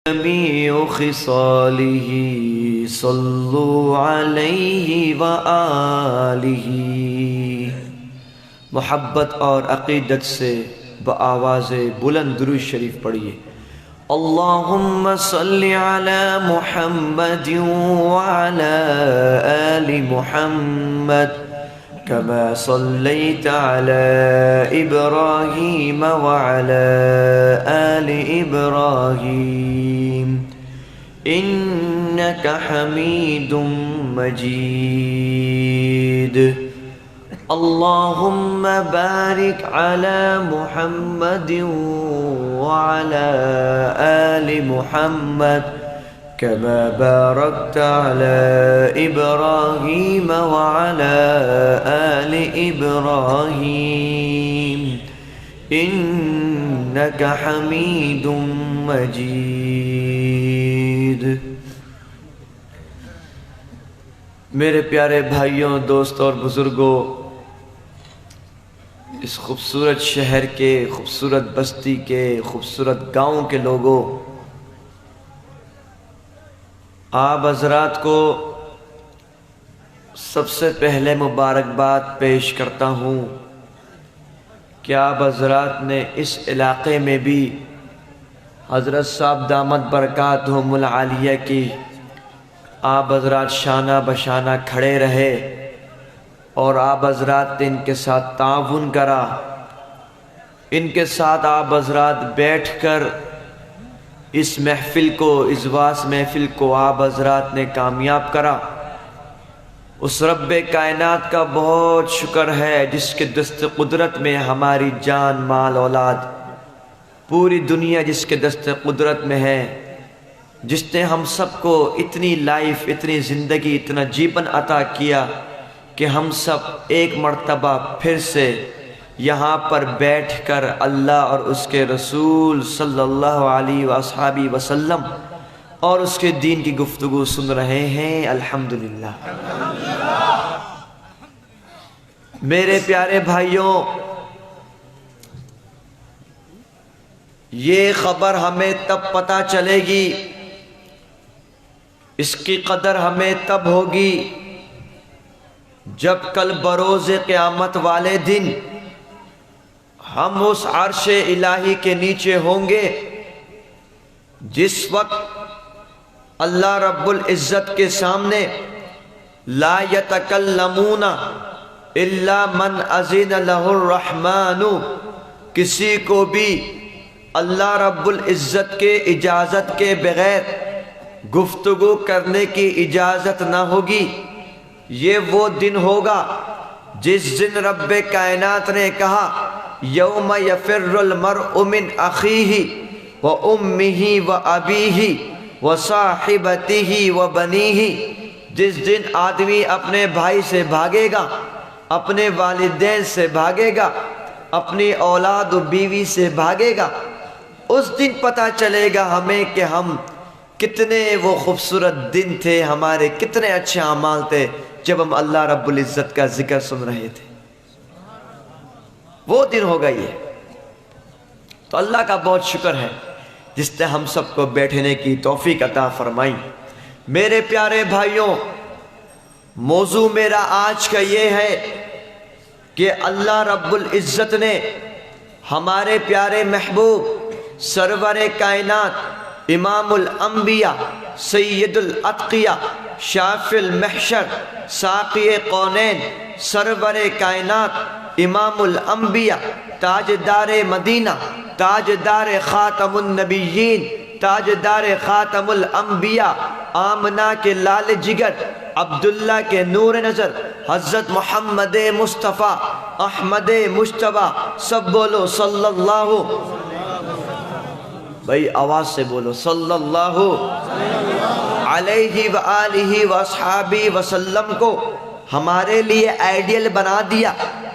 جميع خصاله صلوا علیہ وآلہ۔ محبت اور عقیدت سے بآواز بلند درود شریف پڑھیے۔ اللہم صلی علی محمد وعلی آل محمد كما صليت على إبراهيم وعلى آل إبراهيم إنك حميد مجيد۔ اللهم بارك على محمد وعلى آل محمد كما باركت على إبراهيم وعلى آل إبراهيم إنك حميد مجيد۔ میرے پیارے بھائیوں، دوستوں اور بزرگوں، اس خوبصورت شہر کے، خوبصورت بستی کے، خوبصورت گاؤں کے لوگوں، آپ حضرات کو سب سے پہلے مبارکباد پیش کرتا ہوں کہ آپ حضرات نے اس علاقے میں بھی حضرت صاحب دامت برکاتہم العالیہ کی آپ حضرات شانہ بشانہ کھڑے رہے اور آپ حضرات نے ان کے ساتھ تعاون کرا، ان کے ساتھ آپ حضرات بیٹھ کر اس محفل کو، اس واس محفل کو آپ حضرات نے کامیاب کرا۔ اس رب کائنات کا بہت شکر ہے جس کے دست قدرت میں ہماری جان، مال، اولاد، پوری دنیا جس کے دست قدرت میں ہے، جس نے ہم سب کو اتنی لائف، اتنی زندگی، اتنا جیون عطا کیا کہ ہم سب ایک مرتبہ پھر سے یہاں پر بیٹھ کر اللہ اور اس کے رسول صلی اللہ علیہ وآلہ وسلم اور اس کے دین کی گفتگو سن رہے ہیں۔ الحمدللہ۔ میرے پیارے بھائیوں، یہ خبر ہمیں تب پتہ چلے گی، اس کی قدر ہمیں تب ہوگی جب کل بروز قیامت والے دن ہم اس عرش الہی کے نیچے ہوں گے، جس وقت اللہ رب العزت کے سامنے لا یتکلمون الا من اذن لہ الرحمن، کسی کو بھی اللہ رب العزت کے اجازت کے بغیر گفتگو کرنے کی اجازت نہ ہوگی۔ یہ وہ دن ہوگا جس دن رب کائنات نے کہا یوم یفر المرء من اخیہ وامہ وابیہ وصاحبتہ وبنیہ، جس دن آدمی اپنے بھائی سے بھاگے گا، اپنے والدین سے بھاگے گا، اپنی اولاد و بیوی سے بھاگے گا، اس دن پتہ چلے گا ہمیں کہ ہم کتنے وہ خوبصورت دن تھے، ہمارے کتنے اچھے اعمال تھے جب ہم اللہ رب العزت کا ذکر سن رہے تھے۔ وہ دن ہوگا یہ۔ تو اللہ کا بہت شکر ہے جس نے ہم سب کو بیٹھنے کی توفیق عطا فرمائی۔ میرے پیارے بھائیوں، موضوع میرا آج کا یہ ہے کہ اللہ رب العزت نے ہمارے پیارے محبوب سرور کائنات، امام الانبیاء، سید الاتقیاء، شافی المحشر، ساقی کونین، سرور کائنات، امام الانبیاء، تاجدار مدینہ، تاجدار خاتم النبیین، تاجدار خاتم الانبیاء، آمنہ کے لال جگر، عبداللہ کے نور نظر، حضرت محمد مصطفیٰ، احمد مجتبیٰ، سب بولو صلی اللہ، بھائی آواز سے بولو صلی اللہ علیہ وآلہ وصحابہ وسلم کو ہمارے لیے آئیڈیل بنا دیا۔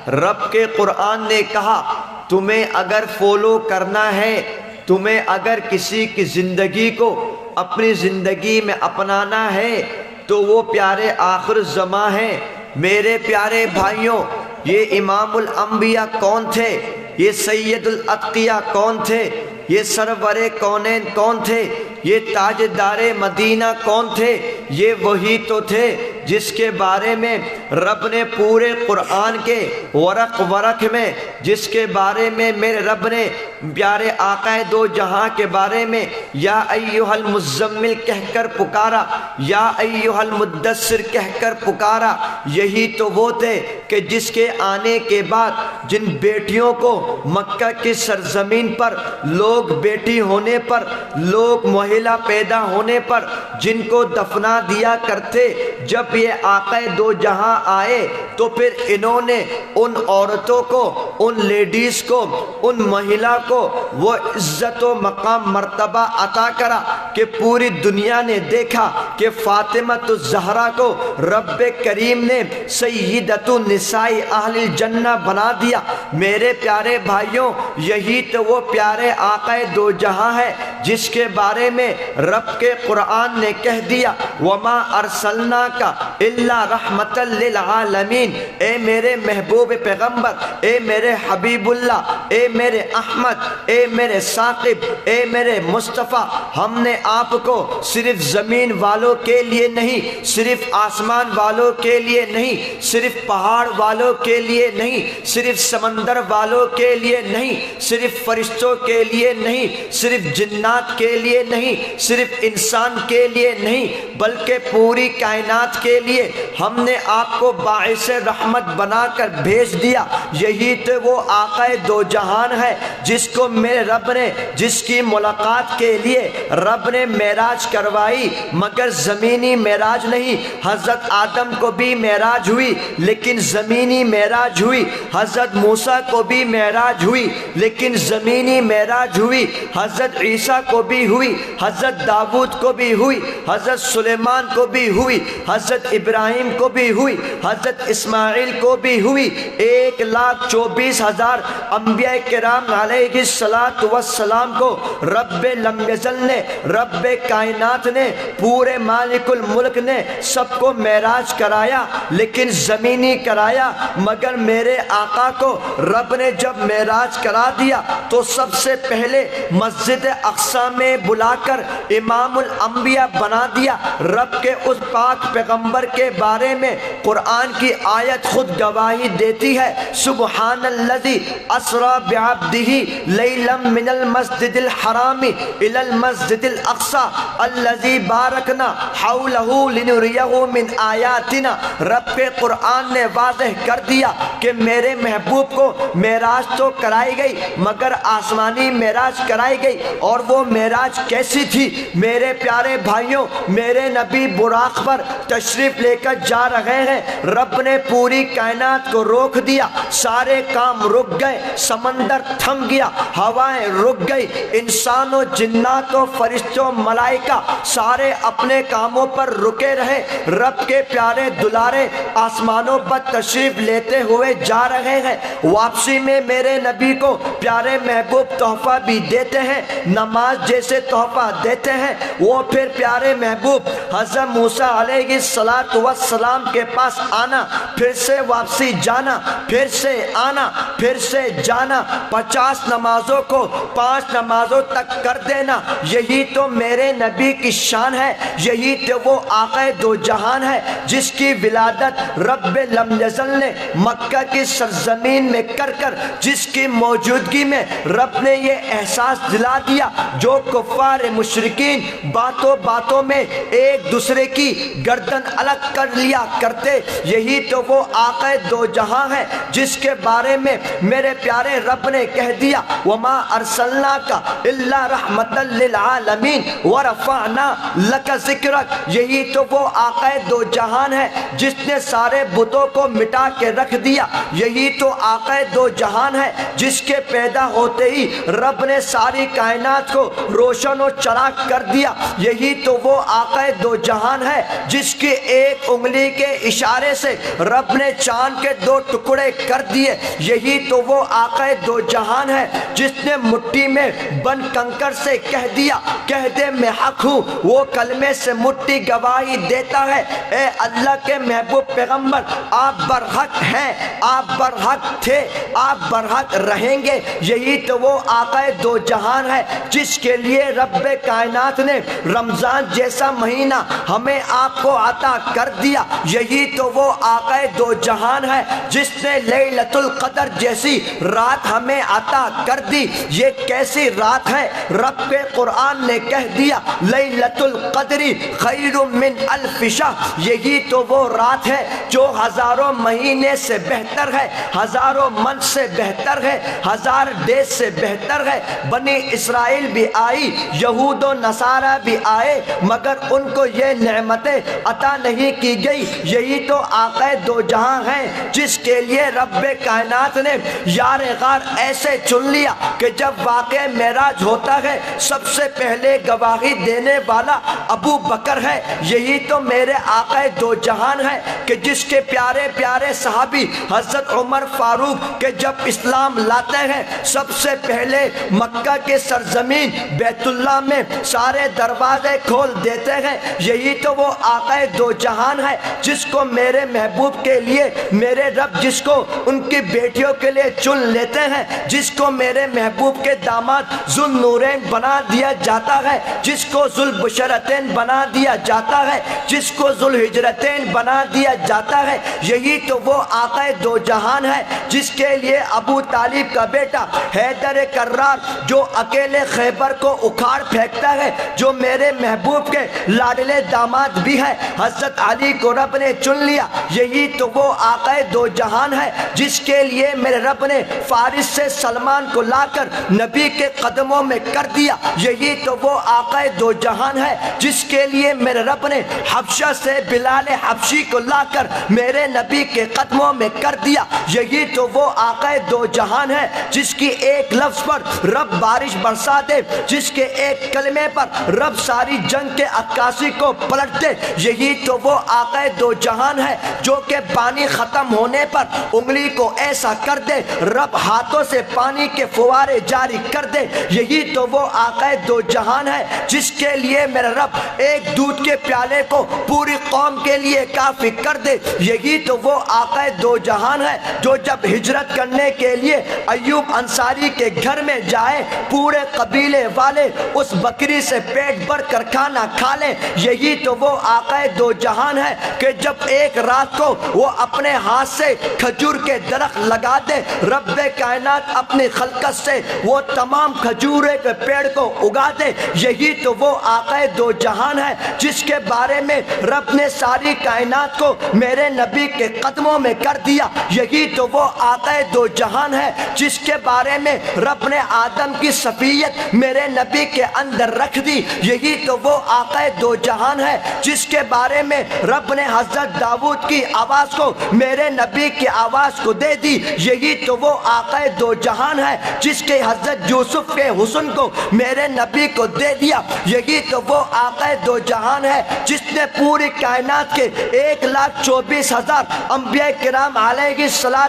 رب کے قرآن نے کہا تمہیں اگر فالو کرنا ہے، تمہیں اگر کسی کی زندگی کو اپنی زندگی میں اپنانا ہے تو وہ پیارے آخر الزماں ہیں۔ میرے پیارے بھائیوں، یہ امام الانبیاء کون تھے؟ یہ سید الاتقیاء کون تھے؟ یہ سرور کونین کون تھے؟ یہ تاجدار مدینہ کون تھے؟ یہ وہی تو تھے جس کے بارے میں رب نے پورے قرآن کے ورق ورق میں، جس کے بارے میں میرے رب نے پیارے آقا دو جہاں کے بارے میں یا ایھا المزمل کہہ کر پکارا، یا ایھا المدثر کہہ کر پکارا۔ یہی تو وہ تھے کہ جس کے آنے کے بعد جن بیٹیوں کو مکہ کی سرزمین پر لوگ بیٹی ہونے پر، لوگ مہیلا پیدا ہونے پر جن کو دفنا دیا کرتے، جب یہ آقا دو جہاں آئے تو پھر انہوں نے ان عورتوں کو، ان لیڈیز کو، ان مہیلا کو وہ عزت و مقام مرتبہ عطا کرا کہ پوری دنیا نے دیکھا کہ فاطمہ الزہرا کو رب کریم نے سیدۃ النساء اہل الجنہ بنا دیا۔ میرے پیارے بھائیوں، یہی تو وہ پیارے آقا دو جہاں ہے جس کے بارے میں رب کے قرآن نے کہہ دیا وما ارسلناک الا رحمۃ للعالمین۔ اے میرے محبوب پیغمبر، اے میرے حبیب اللہ، اے میرے احمد، اے میرے ثاقب، اے میرے مصطفیٰ، ہم نے آپ کو صرف زمین والوں کے لیے نہیں، صرف آسمان والوں کے لیے نہیں، صرف پہاڑ والوں کے لیے نہیں، صرف سمندر والوں کے لیے نہیں، صرف فرشتوں کے لیے نہیں، صرف جنات کے لیے نہیں، صرف انسان کے لیے نہیں، بلکہ پوری کائنات کے لیے ہم نے آپ کو باعث رحمت بنا کر بھیج دیا۔ یہی تو وہ آقا دو جہان ہے جس کو میرے رب نے، جس کی ملاقات کے لیے رب نے معراج کروائی، مگر زمینی معراج نہیں۔ حضرت آدم کو بھی معراج ہوئی لیکن زمینی معراج ہوئی، حضرت موسیٰ کو بھی معراج ہوئی لیکن زمینی معراج ہوئی، حضرت عیسیٰ کو بھی ہوئی، حضرت داؤد کو بھی ہوئی، حضرت سلیمان کو بھی ہوئی، حضرت ابراہیم کو بھی ہوئی، حضرت اسماعیل کو بھی ہوئی۔ 1,24,000 انبیاء کرام علیہ السلام کو رب لم یزل نے، رب کائنات نے، پورے مالک الملک نے سب کو معراج کرایا لیکن زمینی کرایا، مگر میرے آقا کو رب نے جب معراج کرا دیا تو سب سے پہلے مسجد اقصی میں بلا کر امام الانبیاء بنا دیا۔ رب کے اس پاک پیغمبر کے بارے میں قرآن کی آیت خود گواہی دیتی ہے، سبحان الذی اسری بعبدہ لیلا من المسجد الحرام الی المسجد الاقصی الذی بارکنا حولہ لنریہ من آیاتنا۔ رب کے قرآن نے واضح کر دیا کہ میرے محبوب کو معراج تو کرائی گئی مگر آسمانی معراج کرائی گئی، اور وہ معراج کیسی تھی؟ میرے پیارے بھائیوں، میرے نبی براق پر تشریف لے کر جا رہے ہیں، رب نے پوری کائنات کو روک دیا، سارے کام رک گئے، سمندر تھم گیا، ہوائیں رک گئی، انسان و جنات و فرشتوں ملائکہ سارے اپنے کاموں پر رکے رہے۔ رب کے پیارے دلارے آسمانوں پر تشریف لیتے ہوئے جا رہے ہیں، واپسی میں میرے نبی کو پیارے محبوب تحفہ بھی دیتے ہیں، نماز جیسے تحفہ دیتے ہیں۔ وہ پھر پیارے محبوب حضرت موسیٰ علیہ السلام کے پاس آنا، پھر سے واپسی جانا، پھر سے آنا، پھر سے جانا، 50 نمازوں کو 5 نمازوں تک کر دینا۔ یہی تو میرے نبی کی شان ہے، یہی تو وہ آقا دو جہان ہے جس کی ولادت رب لم یزل نے مکہ کی سرزمین میں کر کر، جس کی موجودگی میں رب نے یہ احساس دلا دیا جو کفار مشرکین باتوں باتوں میں ایک دوسرے کی گردن الگ کر لیا کرتے، یہی تو وہ آقا دو جہاں ہے جس کے بارے میں میرے پیارے رب نے کہہ دیا وما ارسلناک الا رحمۃ للعالمین ورفعنا لک ذکرک۔ یہی تو وہ آقا دو جہان ہے جس نے سارے بتوں کو مٹا کے رکھ دیا، یہی تو آقا دو جہان ہے جس کے پیدا ہوتے ہی رب نے ساری کائنات کو روشن و چراغ کر دیا، یہی تو وہ آقا دو جہان ہے جس کی ایک انگلی کے اشارے سے رب نے چاند کے 2 ٹکڑے کر دیے، یہی تو وہ آقا دو جہان ہے جس نے مٹی میں بن کنکر سے کہہ دیا، کہہ دے میں حق ہوں، وہ کلمے سے مٹھی گواہی دیتا ہے اے اللہ کے محبوب پیغمبر آپ برحق ہیں، آپ برحق تھے، آپ برحق رہیں گے۔ یہی تو وہ آقا دو جہان ہے جس کے لیے رب کائنات نے رمضان جیسا مہینہ ہمیں آپ کو عطا کر دیا۔ یہی تو وہ آقا دو جہان ہے جس نے لیلۃ القدر جیسی رات ہمیں عطا کر دی۔ یہ کیسی رات ہے؟ رب کے قرآن نے کہہ دیا لیلۃ القدر خیر من الف شہر۔ یہی تو وہ رات ہے جو ہزاروں مہینے سے بہتر ہے، ہزاروں منتھ سے بہتر ہے، ہزار ڈیز سے بہتر ہے۔ بنی اسرائیل بھی آئی، یہود و نصارہ بھی آئے، مگر ان کو یہ نعمتیں عطا نہیں کی گئی۔ یہی تو آقا دو جہاں ہیں جس کے لیے رب کائنات نے یار غار ایسے چن لیا کہ جب واقع معراج ہوتا ہے سب سے پہلے گواہی دینے والا ابو بکر ہے۔ یہی تو میرے آقا دو جہان ہے کہ جس کے پیارے پیارے صحابی حضرت عمر فاروق کے جب اسلام لاتے ہیں سب سے پہلے مکہ کے سرزمین بیت اللہ میں سارے دروازے کھول دیتے ہیں۔ یہی تو وہ آقا دو جہان ہے جس کو میرے محبوب کے لیے میرے رب جس کو ان کی بیٹیوں کے لیے چن لیتے ہیں، جس کو میرے محبوب کے داماد ذوالنورین بنا دیا جاتا ہے، جس کو ذوالبشرتین بنا دیا جاتا ہے، جس کو ذوالہجرتین بنا دیا جاتا ہے۔ یہی تو وہ آقا دو جہان ہے جس کے لیے ابو طالب کا بیٹا حیدر کرار جو اکیلے خیبر کو اکھاڑ پھینکتا ہے، جو میرے محبوب کے لاڈلے داماد بھی ہے، حضرت علی کو رب نے چن لیا۔ یہی تو وہ آقا دو جہان ہے جس کے لیے میرے رب نے فارس سے سلمان کو لا کر نبی کے قدموں میں کر دیا۔ یہی تو وہ آقا دو جہان ہے جس کے لیے میرے رب نے حبشہ سے بلال حبشی کو لا کر میرے نبی کے قدموں میں کر دیا۔ یہی تو وہ آقا دو جہان ہے جس کی ایک لفظ پر رب بارش برسا دے، جس کے ایک کلمے پر رب ساری جنگ کے عکاسی کو پلٹ دے۔ یہی تو وہ آقا دو جہان ہے جو کہ پانی ختم ہونے پر انگلی کو ایسا کر دے رب ہاتھوں سے پانی کے فوارے جاری کر دے۔ یہی تو وہ آقا دو جہان ہے جس کے لیے میرا رب ایک دودھ کے پیالے کو پوری قوم کے لیے کافی کر دے۔ یہی تو وہ آقا دو جہان ہے جو جب ہجرت کرنے کے لیے ایوب انصاری کے گھر میں جائے پورے قبیلے والے اس بکری سے پیٹ بھر کر کھانا کھا لیں۔ یہی تو وہ آقا دو جہان ہے کہ جب ایک رات کو وہ اپنے ہاتھ سے کھجور کے درخت لگا دے، رب کائنات اپنی خلقت سے وہ تمام کھجورے کے پیڑ کو اگا دے۔ یہی تو وہ آقا دو جہان ہے جس کے بارے میں رب نے ساری کائنات کو میرے نبی کے قدموں میں کر دیا۔ یہی تو وہ آقا دو جہان ہے جس کے بارے میں رب نے آدم کی صفیت میرے نبی کے اندر رکھ دی۔ یہی تو وہ آقا دو جہان ہے جس کے بارے میں رب نے حضرت داؤد کی آواز کو میرے نبی کی آواز کو دے دی۔ یہی تو وہ آقا دو جہان ہے جس کے حضرت یوسف کے حسن کو میرے نبی کو دے دیا۔ یہی تو وہ آقا دو جہان ہے جس نے پوری کائنات کے 1,24,000 انبیاء کرام علیہ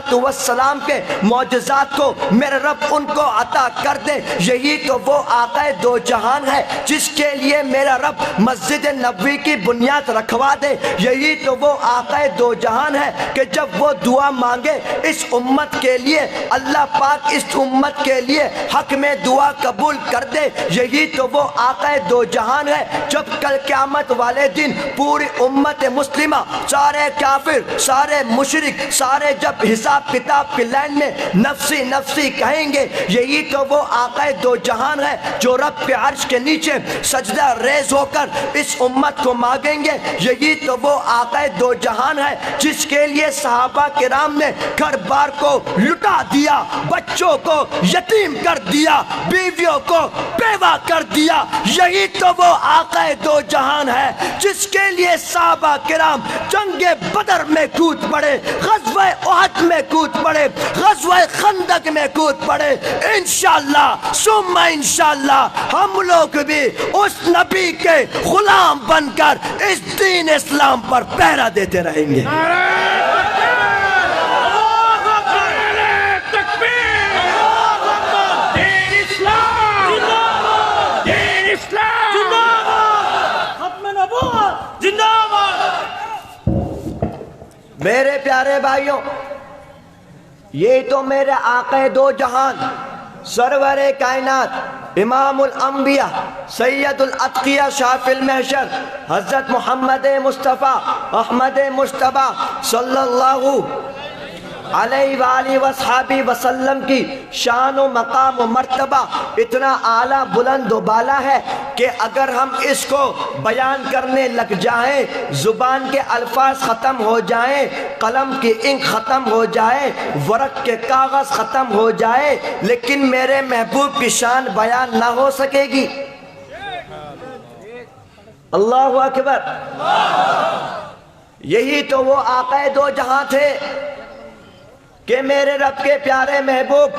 السلام کے معجزات کو میرے رب ان کو عطا کر دے۔ یہی تو وہ آقا دو جہان ہے جس کے لیے میرا رب مسجد نبوی کی بنیاد رکھوا دے۔ یہی تو وہ آقا دو جہان ہے کہ جب وہ دعا مانگے اس امت کے لیے اللہ پاک اس امت کے لیے حق میں دعا قبول کر دے۔ یہی تو وہ آقا دو جہان ہے جب کل قیامت والے دن پوری امت مسلمہ سارے کافر سارے مشرک سارے جب حساب کتاب کی لائن میں نفسی نفسی کہیں گے، یہی تو وہ آقا دو جہان ہے جو رب کے عرش کے نیچے سجدہ ریز ہو کر اس امت کو مانگیں گے۔ یہی تو وہ آقا دو جہان ہے جس کے لیے صحابہ کرام نے گھر بار کو لٹا دیا، بچوں کو یتیم کر دیا، بیویوں کو بیوہ کر دیا۔ یہی تو وہ آقا دو جہان ہے جس کے لیے صحابہ کرام جنگ بدر میں کود پڑے، غزوہ احد میں کود پڑے، غزوہ خندق میں کود پڑے۔ انشاءاللہ ثم انشاءاللہ ہم لوگ بھی اس نبی کے غلام بن کر اس دین اسلام پر پہرا دیتے رہیں گے۔ ختم نبوت میرے پیارے بھائیوں، یہ تو میرے آقا دو جہان، سرور کائنات، امام الانبیاء، سید الاتقیاء، شاف المحشر، حضرت محمد مصطفیٰ احمد مجتبیٰ صلی اللہ علیہ وآلہ وصحبہ وسلم کی شان و مقام و مرتبہ اتنا اعلیٰ بلند و بالا ہے کہ اگر ہم اس کو بیان کرنے لگ جائیں، زبان کے الفاظ ختم ہو جائیں، قلم کی انک ختم ہو جائے، ورق کے کاغذ ختم ہو جائے، لیکن میرے محبوب کی شان بیان نہ ہو سکے گی۔ اللہ اکبر۔ یہی تو وہ آقا دو جہاں تھے کہ میرے رب کے پیارے محبوب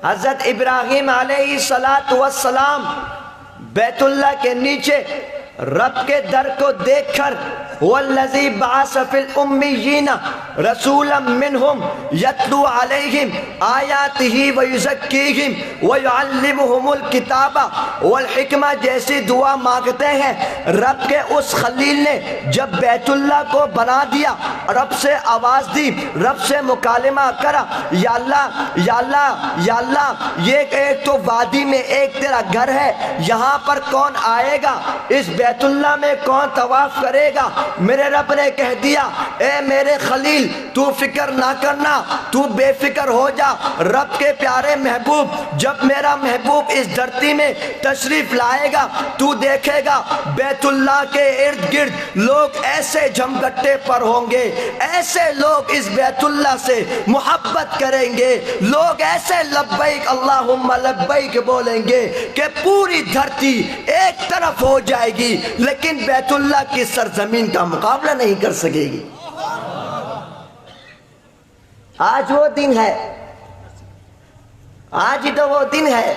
حضرت ابراہیم علیہ السلام بیت اللہ کے نیچے رب کے در کو دیکھ کر وَالَّذِي بَعَثَ فِي الْأُمِّيِّينَ رَسُولًا مِّنْهُمْ يَتْلُو عَلَيْهِمْ آيَاتِهِ وَيُزَكِّيهِمْ وَيُعَلِّمُهُمُ الْكِتَابَ وَالْحِكْمَةَ جیسی دعا مانگتے ہیں۔ رب کے اس خلیل نے جب بیت اللہ کو بنا دیا، رب سے آواز دی، رب سے مکالمہ کرا، یا اللہ یا اللہ یا اللہ، یہ ایک تو وادی میں ایک تیرا گھر ہے، یہاں پر کون آئے گا؟ اس بیت اللہ میں کون طواف کرے گا؟ میرے رب نے کہہ دیا، اے میرے خلیل تو فکر نہ کرنا، تو بے فکر ہو جا۔ رب کے پیارے محبوب، جب میرا محبوب اس دھرتی میں تشریف لائے گا تو دیکھے گا بیت اللہ کے ارد گرد لوگ ایسے جھمگٹے پر ہوں گے، ایسے لوگ اس بیت اللہ سے محبت کریں گے، لوگ ایسے لبیک اللہم لبیک بولیں گے کہ پوری دھرتی ایک طرف ہو جائے گی، لیکن بیت اللہ کی سرزمین کا مقابلہ نہیں کر سکے گی۔ آج وہ دن ہے، آج ہی تو وہ دن ہے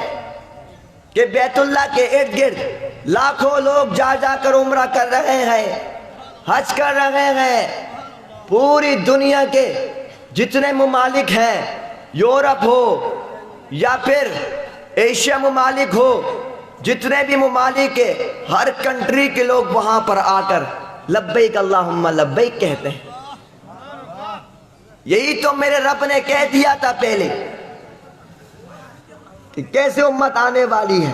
کہ بیت اللہ کے ارد گرد لاکھوں لوگ جا جا کر عمرہ کر رہے ہیں، حج کر رہے ہیں۔ پوری دنیا کے جتنے ممالک ہیں، یورپ ہو یا پھر ایشیا ممالک ہو، جتنے بھی ممالک کے ہر کنٹری کے لوگ وہاں پر آ کر لبیک اللہم لبیک کہتے ہیں۔ یہی تو میرے رب نے کہہ دیا تھا پہلے کہ کیسے امت آنے والی ہے،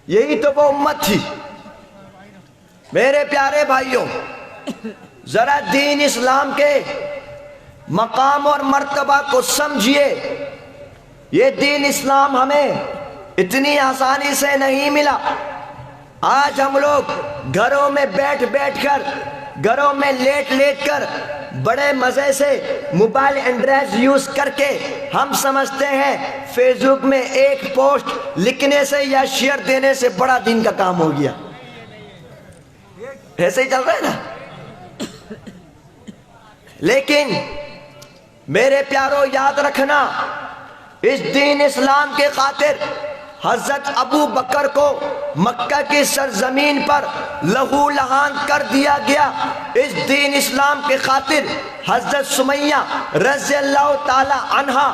یہی تو وہ امت تھی۔ میرے پیارے بھائیوں، ذرا دین اسلام کے مقام اور مرتبہ کو سمجھیے۔ یہ دین اسلام ہمیں اتنی آسانی سے نہیں ملا۔ آج ہم لوگ گھروں میں بیٹھ بیٹھ کر، گھروں میں لیٹ لیٹ کر، بڑے مزے سے موبائل اینڈرائڈ یوز کر کے ہم سمجھتے ہیں فیس بک میں ایک پوسٹ لکھنے سے یا شیئر دینے سے بڑا دین کا کام ہو گیا۔ ایسے ہی چل رہا ہے نا۔ لیکن میرے پیارو یاد رکھنا، اس دین اسلام کے خاطر حضرت ابو بکر کو مکہ کی سرزمین پر لہو لہان کر دیا گیا۔ اس دین اسلام کے خاطر حضرت سمیہ رضی اللہ تعالی عنہا،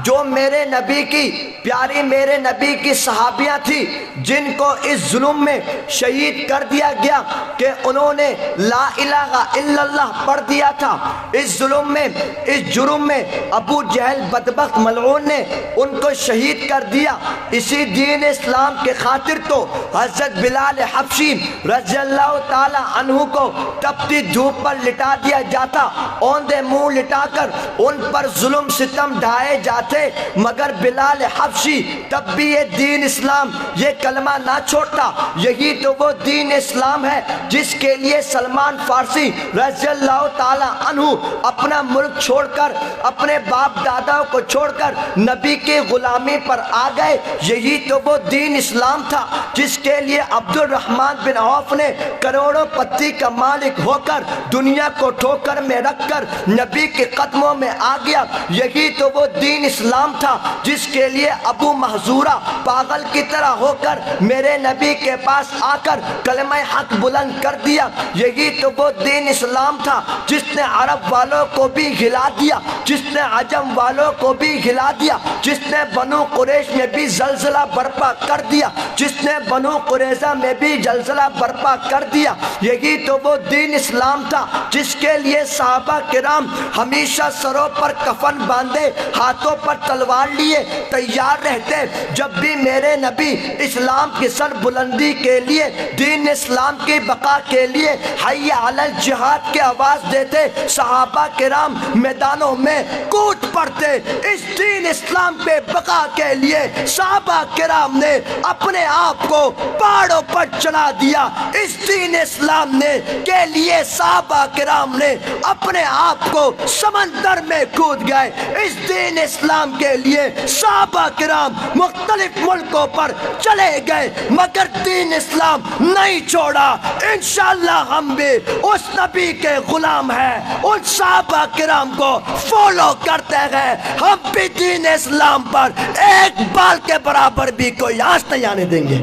جو میرے نبی کی پیاری میرے نبی کی صحابیاں تھی، جن کو اس ظلم میں شہید کر دیا گیا کہ انہوں نے لا الہ الا اللہ پڑھ دیا تھا۔ اس ظلم میں، اس جرم میں ابو جہل بدبخت ملعون نے ان کو شہید کر دیا۔ اسی دین اسلام کے خاطر تو حضرت بلال حبشی رضی اللہ تعالی عنہ کو تپتی دھوپ پر لٹا دیا جاتا، اوندے منہ لٹا کر ان پر ظلم ستم ڈھائے جاتے، مگر بلال حبشی تب بھی یہ دین اسلام، یہ کلمہ نہ چھوڑتا۔ یہی تو وہ دین اسلام ہے جس کے لیے سلمان فارسی رضی اللہ تعالی عنہ اپنا ملک چھوڑ کر، اپنے باپ دادا کو چھوڑ کر نبی کی غلامی پر آ گئے۔ یہی تو وہ دین اسلام تھا جس کے لیے عبد الرحمن بن عوف نے کروڑوں پتی کا مالک ہو کر دنیا کو ٹھوکر میں رکھ کر نبی کے قدموں میں آ گیا۔ یہی تو وہ دین اسلام تھا جس کے لیے ابو محذورہ پاگل کی طرح ہو کر میرے نبی کے پاس آ کر کلمہ حق بلند کر دیا۔ یہی تو وہ دین اسلام تھا جس نے عرب والوں کو بھی ہلا دیا، جس نے عجم والوں کو بھی ہلا دیا، جس نے بنو قریش میں بھی زلزلہ برپا کر دیا، جس نے بنو قریظہ میں بھی زلزلہ برپا کر دیا۔ یہی تو وہ دین اسلام تھا جس کے لیے صحابہ کے کرام ہمیشہ سروں پر کفن باندھے ہاتھوں پر تلوار لیے تیار رہتے، جب بھی میرے نبی اسلام کی سر بلندی کے لیے، دین اسلام کی بقا کے لیے حی علی الجہاد کی آواز دیتے، صحابہ کرام میدانوں میں کود پڑتے۔ اس دین اسلام پہ بقا کے لیے صحابہ کرام نے اپنے آپ کو پہاڑوں پر چلا دیا۔ اس دین اسلام نے کے لیے صحابہ کرام نے اپنے آپ کو سمندر میں کود گئے۔ اس دین اسلام کے لیے صحابہ کرام مختلف ملکوں پر چلے گئے، مگر دین اسلام نہیں چھوڑا۔ انشاءاللہ ہم بھی اس نبی کے غلام ہیں، ان صحابہ کرام کو فالو کرتے ہیں، ہم بھی دین اسلام پر ایک بال کے برابر بھی کوئی آنچ نہیں آنے دیں گے۔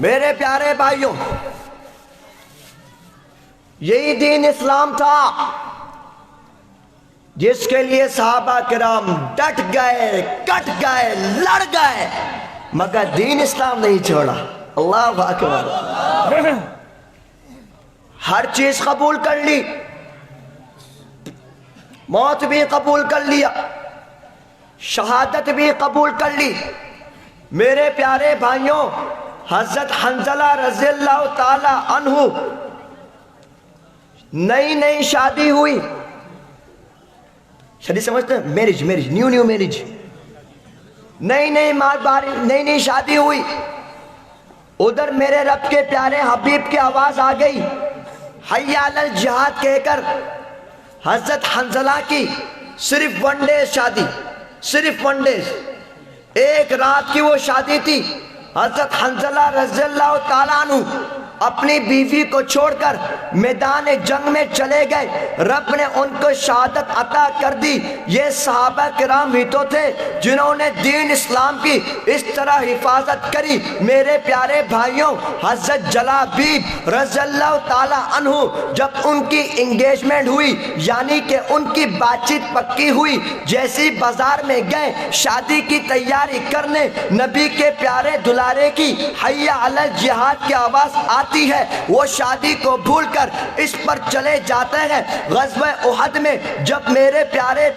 میرے پیارے بھائیوں، یہی دین اسلام تھا جس کے لیے صحابہ کرام ڈٹ گئے، کٹ گئے، لڑ گئے، مگر دین اسلام نہیں چھوڑا۔ اللہ اکبر۔ ہر چیز قبول کر لی، موت بھی قبول کر لیا، شہادت بھی قبول کر لی۔ میرے پیارے بھائیوں، حضرت حنظلہ رضی اللہ تعالی عنہ نئی شادی ہوئی، شادی سمجھتے ہیں؟ میرج، نیو میرج، نئی شادی ہوئی۔ ادھر میرے رب کے پیارے حبیب کی آواز آ گئی، حی علی الجہاد کہہ کر حضرت حنظلہ کی صرف 1 ڈے شادی، صرف 1 ڈے، ایک رات کی وہ شادی تھی۔ حضرت حنظلہ رضی اللہ تعالیٰ عنہ اپنی بیوی کو چھوڑ کر میدان جنگ میں چلے گئے، رب نے ان کو شہادت عطا کر دی۔ یہ صحابہ کرام ہی تو تھے جنہوں نے دین اسلام کی اس طرح حفاظت کری۔ میرے پیارے بھائیوں، حضرت جلابیب رضی اللہ تعالی عنہ جب ان کی انگیجمنٹ ہوئی، یعنی کہ ان کی بات چیت پکی ہوئی، جیسی بازار میں گئے شادی کی تیاری کرنے، نبی کے پیارے دلارے کی حی علی الجہاد کی آواز آتی ہے، وہ شادی کو بھول کر اس پر چلے جاتے ہیں۔ غزوہ احد میں جب میرے پیارے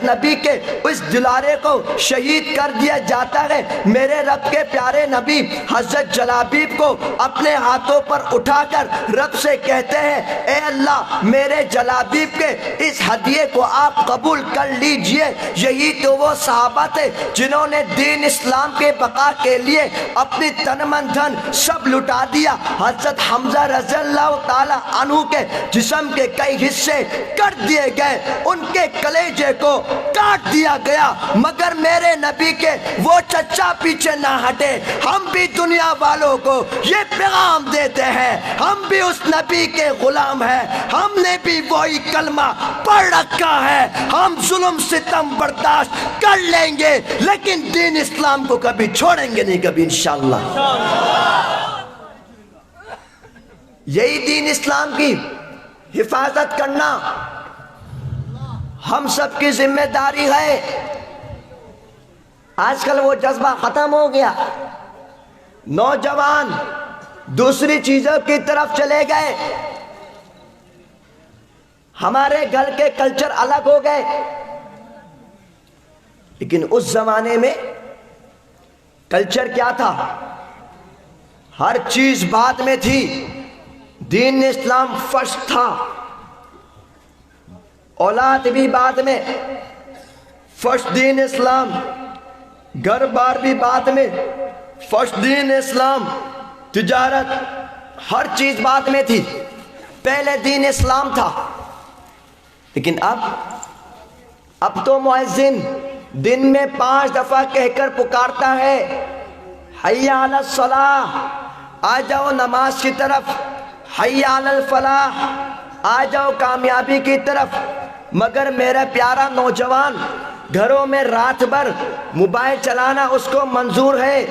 نبی کے اس دلارے کو شہید کر دیا جاتا ہے، میرے رب کے پیارے نبی حضرت جلابیب کو اپنے ہاتھوں پر اٹھا کر رب سے کہتے ہیں، اے اللہ میرے جلابیب کے اس ہدیے کو آپ قبول کر لیجئے۔ یہی تو وہ صحابہ تھے جنہوں نے دین اسلام کے بقا کے لیے اپنی تن من دھن سب لٹا دیا۔ حضرت حمزہ رضی اللہ تعالی عنہ کے جسم کے کئی حصے کر دیے گئے، ان کے کلیجے کو کاٹ دیا گیا، مگر میرے نبی کے وہ چچا پیچھے نہ ہٹے۔ ہم بھی دنیا والوں کو یہ پیغام دیتے ہیں، ہم بھی اس نبی کے غلام ہیں، ہم نے بھی وہی کلمہ پڑھ رکھا ہے، ہم ظلم ستم برداشت کر لیں گے لیکن دین اسلام کو کبھی چھوڑیں گے نہیں، کبھی انشاءاللہ۔ یہی دین اسلام کی حفاظت کرنا ہم سب کی ذمہ داری ہے۔ آج کل وہ جذبہ ختم ہو گیا، نوجوان دوسری چیزوں کی طرف چلے گئے، ہمارے گھر کے کلچر الگ ہو گئے۔ لیکن اس زمانے میں کلچر کیا تھا؟ ہر چیز بعد میں تھی، دین اسلام فرسٹ تھا، اولاد بھی بعد میں، فرسٹ دین اسلام، گھر بار بھی بعد میں، فرسٹ دین اسلام، تجارت، ہر چیز بعد میں تھی، پہلے دین اسلام تھا۔ لیکن اب تو مؤذن دن میں 5 دفعہ کہہ کر پکارتا ہے، حی علی الصلاۃ، آ جاؤ نماز کی طرف، حی علی الفلاح، آ جاؤ کامیابی کی طرف، مگر میرا پیارا نوجوان گھروں میں رات بھر موبائل چلانا اس کو منظور ہے،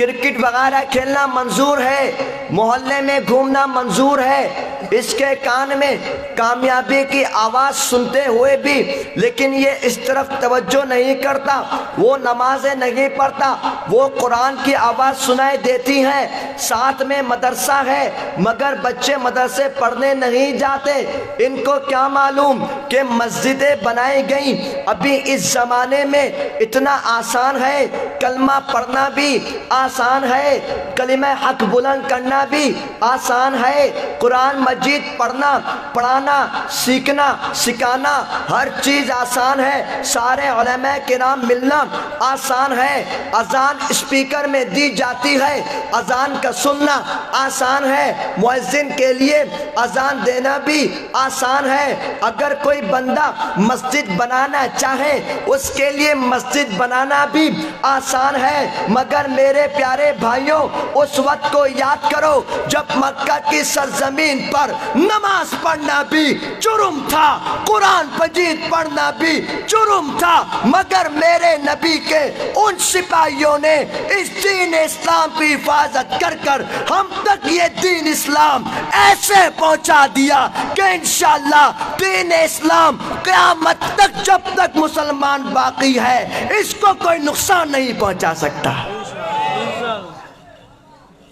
کرکٹ وغیرہ کھیلنا منظور ہے، محلے میں گھومنا منظور ہے، اس کے کان میں کامیابی کی آواز سنتے ہوئے بھی لیکن یہ اس طرف توجہ نہیں کرتا، وہ نمازیں نہیں پڑھتا، وہ قرآن کی آواز سنائی دیتی ہے، ساتھ میں مدرسہ ہے مگر بچے مدرسے پڑھنے نہیں جاتے۔ ان کو کیا معلوم کہ مسجدیں بنائی گئیں۔ ابھی اس زمانے میں اتنا آسان ہے، کلمہ پڑھنا بھی آسان ہے، کلمہ حق بلند کرنا بھی آسان ہے، قرآن مجید پڑھنا، پڑھانا، سیکھنا، سکھانا، ہر چیز آسان ہے، سارے علماء کرام ملنا آسان ہے، اذان اسپیکر میں دی جاتی ہے، اذان کا سننا آسان ہے، مؤذن کے لیے اذان دینا بھی آسان ہے۔ اگر کوئی بندہ مسجد بنانا چاہے اس کے لیے مسجد بنانا بھی آسان ہے، مگر میرے پیارے بھائیوں اس وقت کو یاد کرو جب مکہ کی سرزمین پر نماز پڑھنا بھی جرم تھا، قرآن مجید پڑھنا بھی جرم تھا، مگر میرے نبی کے ان سپاہیوں نے اس دین اسلام کی حفاظت کر کر ہم تک یہ دین اسلام ایسے پہنچا دیا کہ انشاءاللہ دین اسلام قیامت تک جب تک مسلمان باقی ہے اس کو کوئی نقصان نہیں پہنچا سکتا۔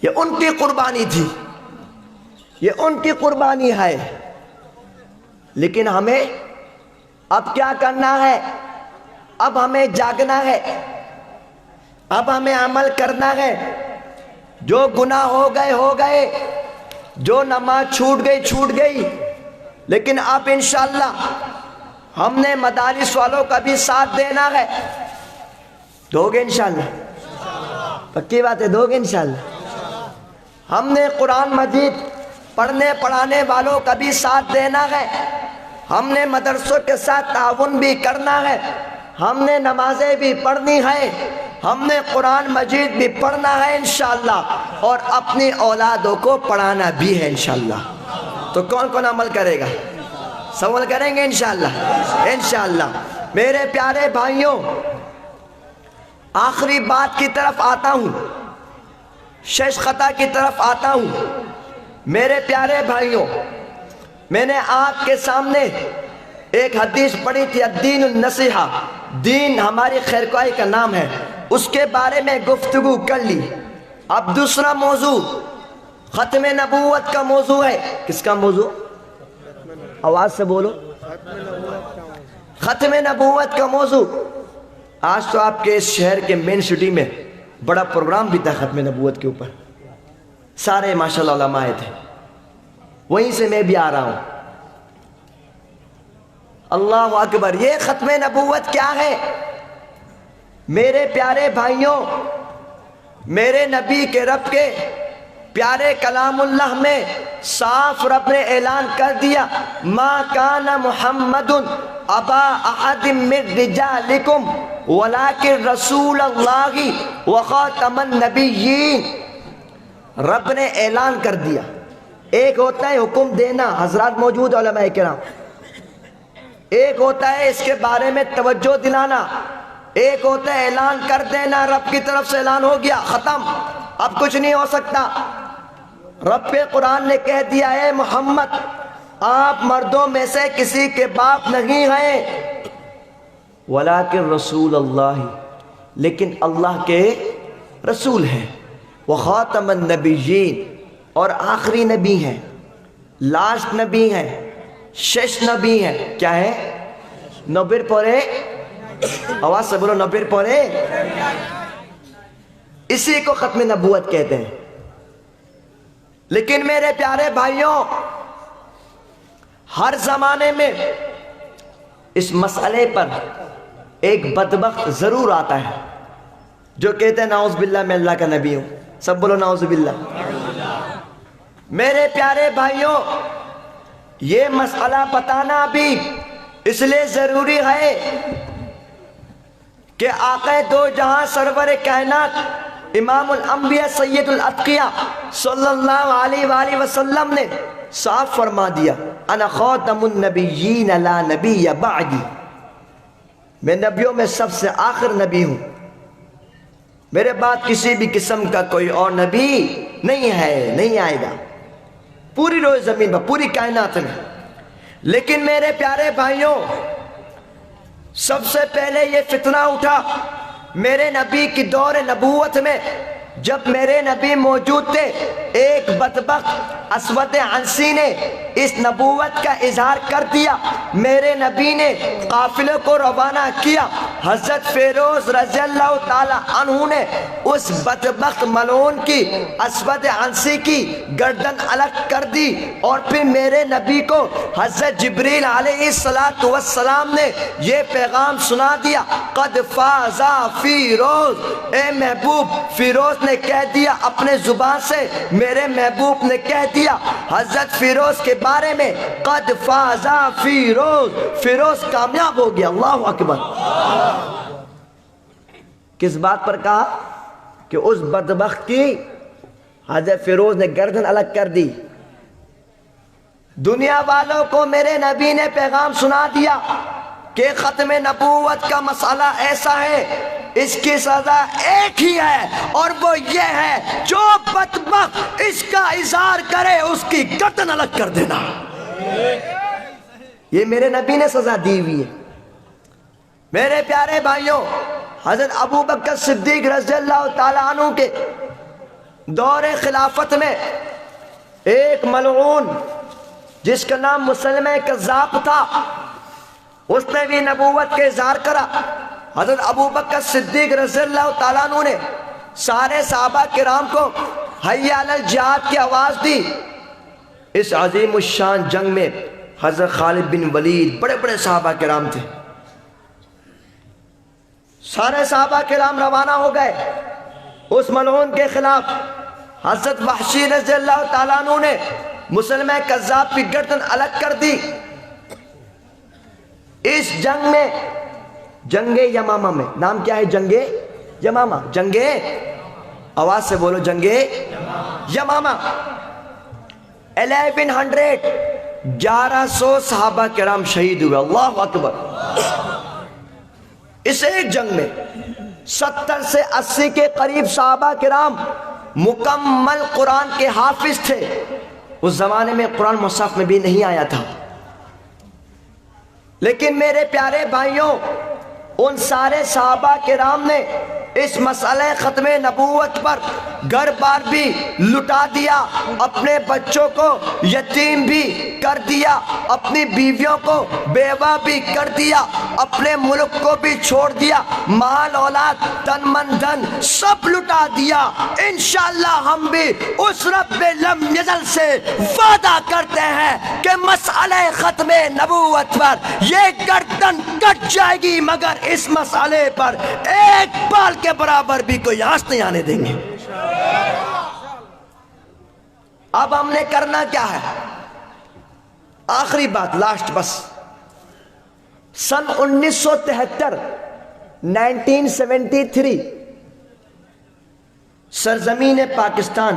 یہ ان کی قربانی تھی، یہ ان کی قربانی ہے، لیکن ہمیں اب کیا کرنا ہے؟ اب ہمیں جاگنا ہے، اب ہمیں عمل کرنا ہے۔ جو گناہ ہو گئے، جو نماز چھوٹ گئی، لیکن اب انشاءاللہ ہم نے مدارس والوں کا بھی ساتھ دینا ہے۔ دو گے انشاءاللہ؟ پکی بات ہے، دو گے انشاءاللہ؟ ہم نے قرآن مجید پڑھنے پڑھانے والوں کا بھی ساتھ دینا ہے، ہم نے مدرسوں کے ساتھ تعاون بھی کرنا ہے، ہم نے نمازیں بھی پڑھنی ہے، ہم نے قرآن مجید بھی پڑھنا ہے انشاءاللہ، اور اپنی اولادوں کو پڑھانا بھی ہے انشاءاللہ۔ تو کون کون عمل کرے گا؟ سب عمل کریں گے انشاءاللہ؟ انشاءاللہ۔ میرے پیارے بھائیوں، آخری بات کی طرف آتا ہوں، شش خطا کی طرف آتا ہوں۔ میرے پیارے بھائیوں، میں نے آپ کے سامنے ایک حدیث پڑھی تھی، الدین النصیحہ، دین ہماری خیرخواہی کا نام ہے، اس کے بارے میں گفتگو کر لی۔ اب دوسرا موضوع ختم نبوت کا موضوع ہے۔ کس کا موضوع؟ آواز سے بولو۔ ختم نبوت کا موضوع۔ آج تو آپ کے اس شہر کے مین سٹی میں بڑا پروگرام بھی تھا ختم نبوت کے اوپر، سارے ماشاءاللہ علماء تھے، وہیں سے میں بھی آ رہا ہوں۔ اللہ اکبر! یہ ختم نبوت کیا ہے؟ میرے پیارے بھائیوں، میرے نبی کے رب کے پیارے کلام اللہ میں صاف رب نے اعلان کر دیا، ما کان محمد ابا احد من رجالکم ولکن رسول اللہ وخاتم النبیین۔ رب نے اعلان کر دیا۔ ایک ہوتا ہے حکم دینا، حضرات موجود علماء کرام، ایک ہوتا ہے اس کے بارے میں توجہ دلانا، ایک ہوتا ہے اعلان کر دینا، رب کی طرف سے اعلان ہو گیا، ختم، اب کچھ نہیں ہو سکتا۔ رب قرآن نے کہہ دیا، اے محمد آپ مردوں میں سے کسی کے باپ نہیں ہیں، ولیکن رسول اللہ، لیکن اللہ کے رسول ہیں، وخاتم النبیین، اور آخری نبی ہیں، لاسٹ نبی ہیں، شش نبی ہیں۔ کیا ہے؟ نبیر پورے، آواز سے بولو، نبیر پورے، اسی کو ختم نبوت کہتے ہیں۔ لیکن میرے پیارے بھائیوں، ہر زمانے میں اس مسئلے پر ایک بدبخت ضرور آتا ہے جو کہتے ہیں نعوذ باللہ میں اللہ کا نبی ہوں۔ سب بولو نعوذ باللہ۔ میرے پیارے بھائیوں، یہ مسئلہ بتانا بھی اس لیے ضروری ہے کہ آقا دو جہاں سرور کائنات امام الانبیاء سید الاتقیاء صلی اللہ علیہ وآلہ وسلم نے صاف فرما دیا، انا خاتم النبیین لا نبی بعدی، میں نبیوں میں سب سے آخر نبی ہوں، میرے بعد کسی بھی قسم کا کوئی اور نبی نہیں ہے، نہیں آئے گا پوری روئے زمین پر، پوری کائنات میں۔ لیکن میرے پیارے بھائیوں، سب سے پہلے یہ فتنہ اٹھا میرے نبی کی دور نبوت میں۔ جب میرے نبی موجود تھے، ایک بدبخت اسود عنسی نے اس نبوت کا اظہار کر دیا۔ میرے نبی نے قافلے کو روانہ کیا۔ حضرت فیروز رضی اللہ تعالی عنہ نے اس بدبخت ملعون کی، اسود عنسی کی گردن الگ کر دی، اور پھر میرے نبی کو حضرت جبریل علیہ السلام نے یہ پیغام سنا دیا، قد فاز فیروز، اے محبوب فیروز نے کہہ دیا اپنے زبان سے، میرے محبوب نے کہہ دیا حضرت فیروز کے بارے میں، قد فاز فیروز، فیروز کامیاب ہو گیا۔ اللہ اکبر۔ کس بات پر کہا؟ کہ اس بدبخت کی حضرت فیروز نے گردن الگ کر دی۔ دنیا والوں کو میرے نبی نے پیغام سنا دیا کہ ختم نبوت کا مسئلہ ایسا ہے، اس کی سزا ایک ہی ہے، اور وہ یہ ہے جو بدبخت اس کا اظہار کرے اس کی گردن الگ کر دینا۔ یہ میرے نبی نے سزا دی ہوئی ہے۔ میرے پیارے بھائیوں، حضرت ابو بکر صدیق رضی اللہ تعالیٰ عنہ کے دور خلافت میں ایک ملعون جس کا نام مسلمہ کذاب تھا، اس نے بھی نبوت کے اظہار کرا۔ حضرت ابو بکر صدیق رضی اللہ تعالیٰ عنہ نے سارے صحابہ کرام کو حی علی الجہاد کی آواز دی۔ اس عظیم الشان جنگ میں حضرت خالد بن ولید، بڑے بڑے صحابہ کرام تھے، سارے صحابہ کرام روانہ ہو گئے اس ملعون کے خلاف۔ حضرت وحشی رضی اللہ تعالیٰ عنہ نے مسلمہ کذاب کی گردن الگ کر دی۔ اس جنگ میں، جنگ یمامہ میں، نام کیا ہے؟ جنگ یمامہ، جنگ، آواز سے بولو، جنگ یمامہ۔ 1100 صحابہ کرام شہید ہوئے۔ اللہ اکبر۔ اس ایک جنگ میں 70 سے 80 کے قریب صحابہ کرام مکمل قرآن کے حافظ تھے۔ اس زمانے میں قرآن مصحف میں بھی نہیں آیا تھا۔ لیکن میرے پیارے بھائیوں، ان سارے صحابہ کرام نے اس مسئلہ ختم نبوت پر گھر بار بھی لٹا دیا، اپنے بچوں کو یتیم بھی کر دیا، اپنی بیویوں کو بیوہ بھی کر دیا، اپنے ملک کو بھی چھوڑ دیا، مال اولاد تن من دھن سب لٹا دیا۔ انشاءاللہ ہم بھی اس رب لم یزل سے وعدہ کرتے ہیں کہ مسئلہ ختم نبوت پر یہ گردن کٹ جائے گی، مگر اس مسئلے پر ایک بال کے برابر بھی کوئی آنچ نہیں آنے دیں گے۔ اب ہم نے کرنا کیا ہے؟ آخری بات، لاسٹ بس۔ سن 1973 1973 سرزمین پاکستان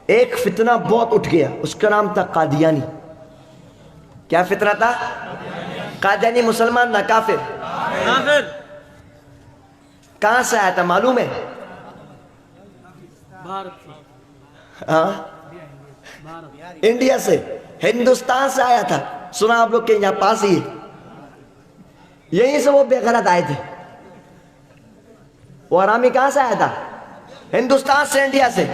ایک فتنہ بہت اٹھ گیا، اس کا نام تھا قادیانی۔ کیا فتنہ تھا؟ قادیانی مسلمان نہ کافر؟ کافر۔ کہاں سے آیا تھا معلوم ہے؟ انڈیا سے، ہندوستان سے آیا تھا۔ سنا آپ لوگ کے یہاں پاس ہی ہے، یہیں سے وہ بے غیرت آئے تھے۔ وہ حرامی کہاں سے آیا تھا؟ ہندوستان سے، انڈیا سے۔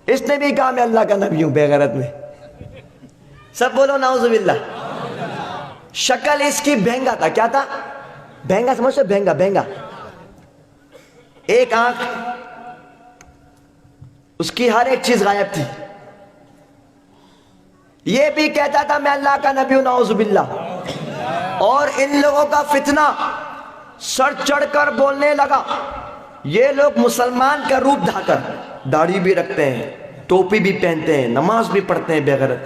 اس نے بھی کہا میں اللہ کا نبی ہوں، بے غیرت میں۔ سب بولو نعوذ باللہ۔ شکل اس کی بھینگا تھا۔ کیا تھا؟ بھینگا، سمجھتے؟ بھینگا، بھینگا۔ ایک آنکھ، اس کی ہر ایک چیز غائب تھی۔ یہ بھی کہتا تھا میں اللہ کا نبی ہوں، نعوذ باللہ۔ اور ان لوگوں کا فتنہ سر چڑھ کر بولنے لگا۔ یہ لوگ مسلمان کا روپ ڈھا کر داڑھی بھی رکھتے ہیں، ٹوپی بھی پہنتے ہیں، نماز بھی پڑھتے ہیں، بے غیرت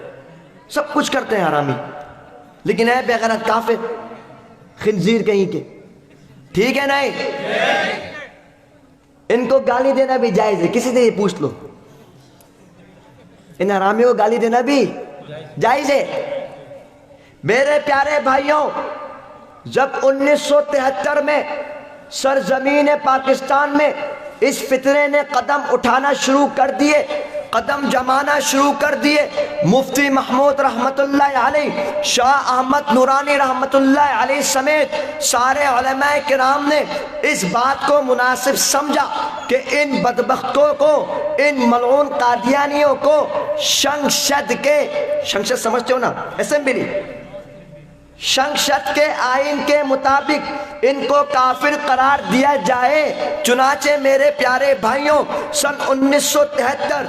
سب کچھ کرتے ہیں حرامی، لیکن اے بے غیرت کافر، خنزیر کہیں کے۔ ٹھیک ہے نہیں؟ ان کو گالی دینا بھی جائز ہے، کسی سے یہ پوچھ لو، ان حرامیوں کو گالی دینا بھی جائز ہے۔ میرے پیارے بھائیوں، جب 1973 میں سرزمین پاکستان میں اس فتنے نے قدم اٹھانا شروع کر دیے، قدم جمانا شروع کر دیے۔ مفتی محمود رحمت اللہ علیہ، شاہ احمد نورانی رحمت اللہ علیہ سمیت سارے علماء کرام نے اس بات کو مناسب سمجھا کہ ان بدبختوں کو، ان ملعون قادیانیوں کو شنگشد کے، شنگشد سمجھتے ہو نا، اسمبلی، شنگشد کے آئین کے مطابق ان کو کافر قرار دیا جائے۔ چنانچہ میرے پیارے بھائیوں، سن 1973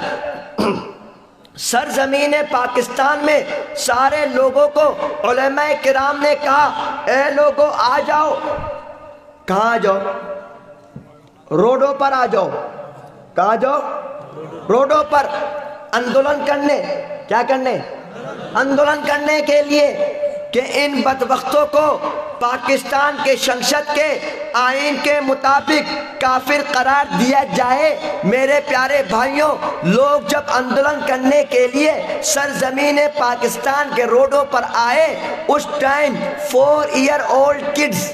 سرزمین پاکستان میں سارے لوگوں کو علماء کرام نے کہا، اے لوگوں آ جاؤ۔ کہاں آ جاؤ؟ روڈوں پر آ جاؤ۔ کہاں جاؤ؟ روڈوں پر اندولن کرنے۔ کیا کرنے؟ اندولن کرنے کے لیے کہ ان بدبختوں کو پاکستان کے شنگشد کے آئین کے مطابق کافر قرار دیا جائے۔ میرے پیارے بھائیوں، لوگ جب اندولن کرنے کے لیے سرزمین پاکستان کے روڈوں پر آئے، اس time 4 year old kids,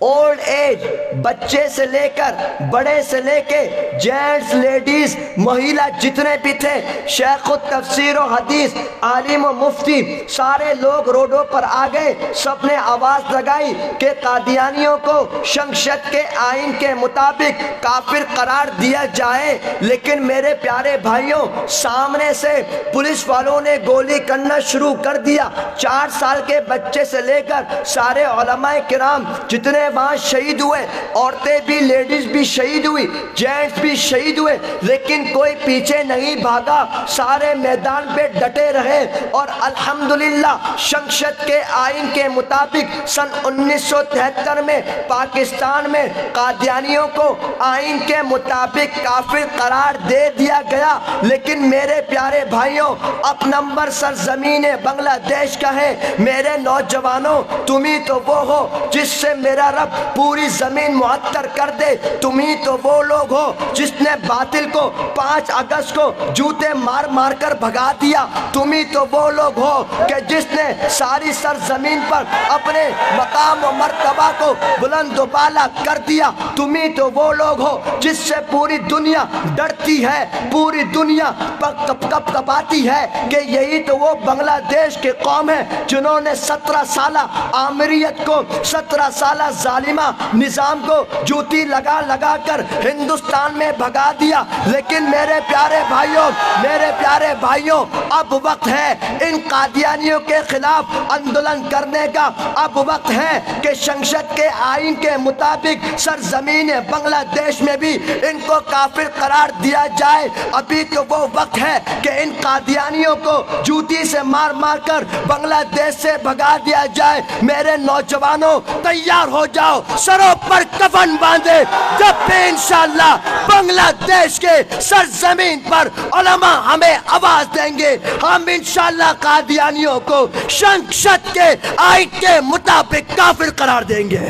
old age, بچے سے لے کر بڑے سے لے کے جینٹس، لیڈیز، مہیلا جتنے بھی تھے، شیخ التفسیر و حدیث، عالم و مفتی، سارے لوگ روڈوں پر آ گئے۔ سب نے آواز لگائی کہ قادیانیوں کو شنگشد کے آئین کے مطابق کافر قرار دیا جائے۔ لیکن میرے پیارے بھائیوں، سامنے سے پولیس والوں نے گولی کرنا شروع کر دیا۔ 4 سال کے بچے سے لے کر سارے علماء کرام جتنے وہاں شہید ہوئے، عورتیں بھی، لیڈیز بھی شہید ہوئی، جینٹس بھی شہید ہوئے، لیکن کوئی پیچھے نہیں بھاگا، سارے میدان پہ ڈٹے رہے۔ اور الحمدللہ شنگشد کے آئین کے مطابق سن 1973 میں پاکستان میں قادیانیوں کو آئین کے مطابق کافر قرار دے دیا گیا۔ لیکن میرے پیارے بھائیوں، اب نمبر سرزمین بنگلہ دیش کا ہے۔ میرے نوجوانوں، تم ہی تو وہ ہو جس سے میرا رب پوری زمین معطر کر دے۔ تم ہی تو وہ لوگ ہو جس نے باطل کو 5 اگست کو جوتے مار مار کر بھگا دیا۔ تم ہی تو وہ لوگ ہو کہ جس نے ساری سرزمین پر اپنے مقام و مرتبہ کو بلند و بالا کر دیا۔ تم ہی تو وہ لوگ ہو جس سے پوری دنیا ڈرتی ہے، پوری دنیا کپ کپاتی ہے کہ یہی تو وہ بنگلہ دیش کے قوم ہے جنہوں نے 17 سالہ آمریت کو، 17 سالہ ظالمہ نظام کو جوتی لگا لگا کر ہندوستان میں بھگا دیا۔ لیکن میرے پیارے بھائیوں، میرے پیارے بھائیوں، اب وقت ہے ان قادیانیوں کے خلاف اندولن کرنے کا۔ اب وقت ہے کہ شنگشد کے آئین کے مطابق سرزمین بنگلہ دیش میں بھی ان کو کافر قرار دیا جائے۔ ابھی تو وہ وقت ہے کہ ان قادیانیوں کو جوتی سے مار مار کر بنگلہ دیش سے بھگا دیا جائے۔ میرے نوجوانوں، تیار ہو جاؤ، سروں پر کفن باندھے، جب بھی انشاءاللہ بنگلہ دیش کے سرزمین پر علماء ہمیں آواز دیں گے، ہم انشاءاللہ قادیانیوں کو شنگشد کے آئین کے مطابق کافر قرار دیں گے۔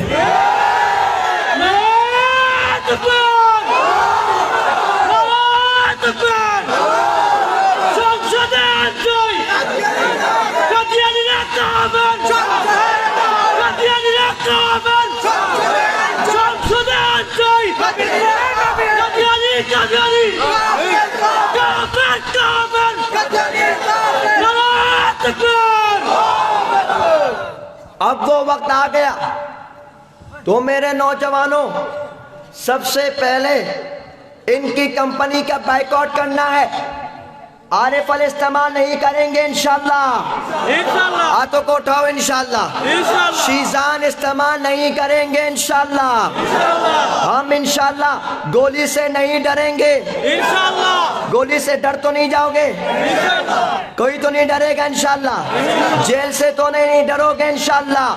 اب وہ وقت آ گیا تو میرے نوجوانوں، سب سے پہلے ان کی کمپنی کا بائیکاٹ کرنا ہے۔ عارف الاستعمال نہیں کریں گے انشاءاللہ، ہاتھوں کو اٹھاؤ انشاءاللہ۔ شیزان استعمال نہیں کریں گے انشاءاللہ، ہم انشاءاللہ گولی سے نہیں ڈریں گے۔ گولی سے ڈر تو نہیں جاؤ گے؟ کوئی تو نہیں ڈرے گا انشاءاللہ؟ جیل سے تو نہیں ڈرو گے انشاءاللہ؟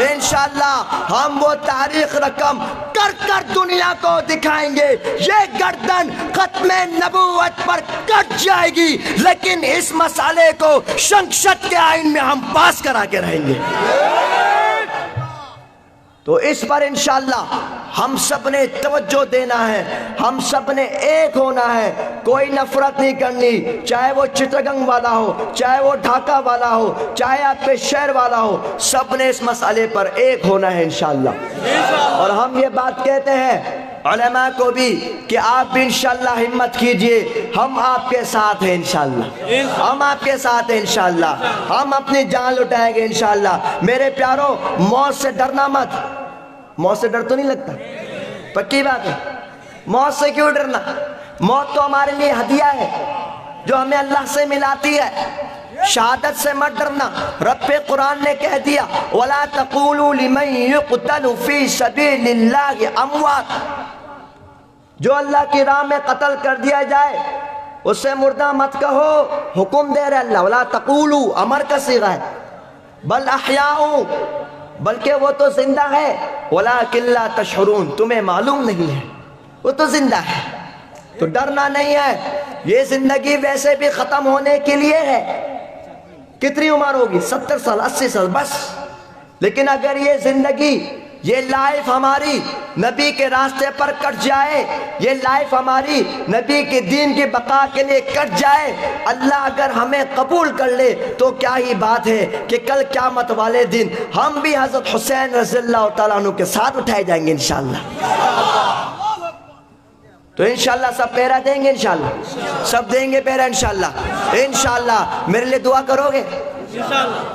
انشاءاللہ ہم وہ تاریخ رقم کر کر دنیا کو دکھائیں گے۔ یہ گردن ختم نبوت پر کٹ جائے گی، لیکن اس مسئلے کو شنگشد کے آئین میں ہم پاس کرا کے رہیں گے۔ تو اس پر انشاءاللہ ہم سب نے توجہ دینا ہے، ہم سب نے ایک ہونا ہے، کوئی نفرت نہیں کرنی، چاہے وہ چٹاگنگ والا ہو، چاہے وہ ڈھاکہ والا ہو، چاہے آپ کے شہر والا ہو، سب نے اس مسئلے پر ایک ہونا ہے انشاءاللہ۔ اور ہم یہ بات کہتے ہیں علماء کو بھی کہ آپ بھی انشاءاللہ ہمت کیجئے، ہم آپ کے ساتھ ہیں انشاءاللہ، ہم آپ کے ساتھ ہیں انشاءاللہ، ہم اپنی جان لٹائیں گے انشاءاللہ۔ میرے پیارو، موت سے ڈرنا مت۔ موت سے ڈر تو نہیں لگتا؟ پکی بات ہے، موت سے کیوں ڈرنا؟ موت تو ہمارے لیے ہدیہ ہے جو ہمیں اللہ سے ملاتی ہے۔ شہادت سے مت ڈرنا، رب قرآن نے کہہ دیا وَلَا تَقُولُوا لِمَنْ يُقْتَلُ فِي سَبِيلِ اللَّهِ أَمْوَاتٌ، جو اللہ کی راہ میں قتل کر دیا جائے اسے مردہ مت کہو، حکم دے رہے اللہ، وَلَا تَقُولُوا، امر کا صیغہ ہے، بل احیاء، بلکہ وہ تو زندہ ہے، وَلَٰكِن لَا تَشْعُرُونَ، تمہیں معلوم نہیں ہے، وہ تو زندہ ہے، تو ڈرنا نہیں ہے۔ یہ زندگی ویسے بھی ختم ہونے کے لیے ہے، کتنی عمر ہوگی؟ 70 سال 80 سال بس، لیکن اگر یہ زندگی، یہ لائف ہماری نبی کے راستے پر کٹ جائے، یہ لائف ہماری نبی کے دین کی بقا کے لیے کٹ جائے، اللہ اگر ہمیں قبول کر لے تو کیا ہی بات ہے کہ کل قیامت والے دن ہم بھی حضرت حسین رضی اللہ تعالیٰ عنہ کے ساتھ اٹھائے جائیں گے انشاءاللہ۔ تو انشاءاللہ سب پیرا دیں گے انشاءاللہ، سب دیں گے پیرا انشاءاللہ، انشاءاللہ میرے لیے دعا کرو گے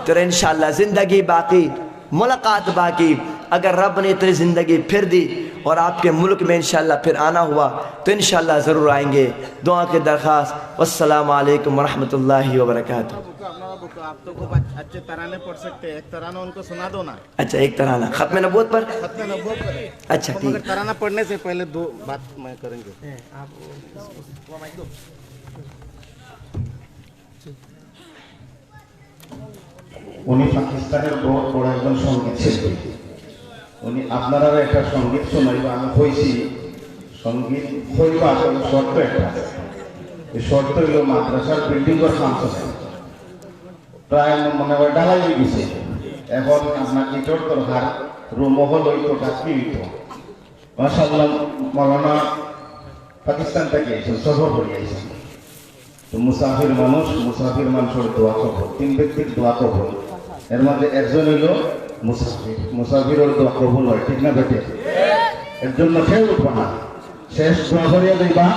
تو انشاءاللہ زندگی باقی، ملاقات باقی۔ اگر رب نے اتنی زندگی پھر دی اور آپ کے ملک میں انشاءاللہ پھر آنا ہوا تو انشاءاللہ ضرور آئیں گے۔ دعا کی درخواست، والسلام علیکم ورحمۃ اللہ وبرکاتہ۔ آپ تو اچھے ترانے پڑھ سکتے ہیں، ایک ترانہ ان کو سنا دو نا۔ اچھا ایک ترانہ ختم نبوت پر؟ ختم نبوت پر۔ اچھا ٹھیک۔ مگر ترانہ پڑھنے سے پہلے دو بات میں کریں گے۔ উনি পাকিস্তানের বহুত বড় একজন সঙ্গীত শিল্পী। উনি আপনারা একটা সঙ্গীত শোনাইব, আমি কইছি সঙ্গীত হইব আসলে শর্ত একটা আছে। এই শর্ত হইল মাদ্রাসার বিল্ডিংয়ের কাম চলে, প্রায় মনে হয় ঢালাই হয়ে গেছে, এখন আপনার ইটর দরকার, রুমহল হইতো, ডাকি হইতো। মাশাআল্লাহ মৌলানা পাকিস্তান থেকে এসেছেন, সফর করে এসেছেন। তো মুসাফির মানুষের দোয়া কবুল, 3 ব্যক্তির দোয়া কবুল, এর মধ্যে একজন হইল মুসাফিরের দোয়া কবুল হয়, ঠিক না বেটে? এর জন্য কেউ উঠবা না, শেষ দোয়া করিয়া দিবা।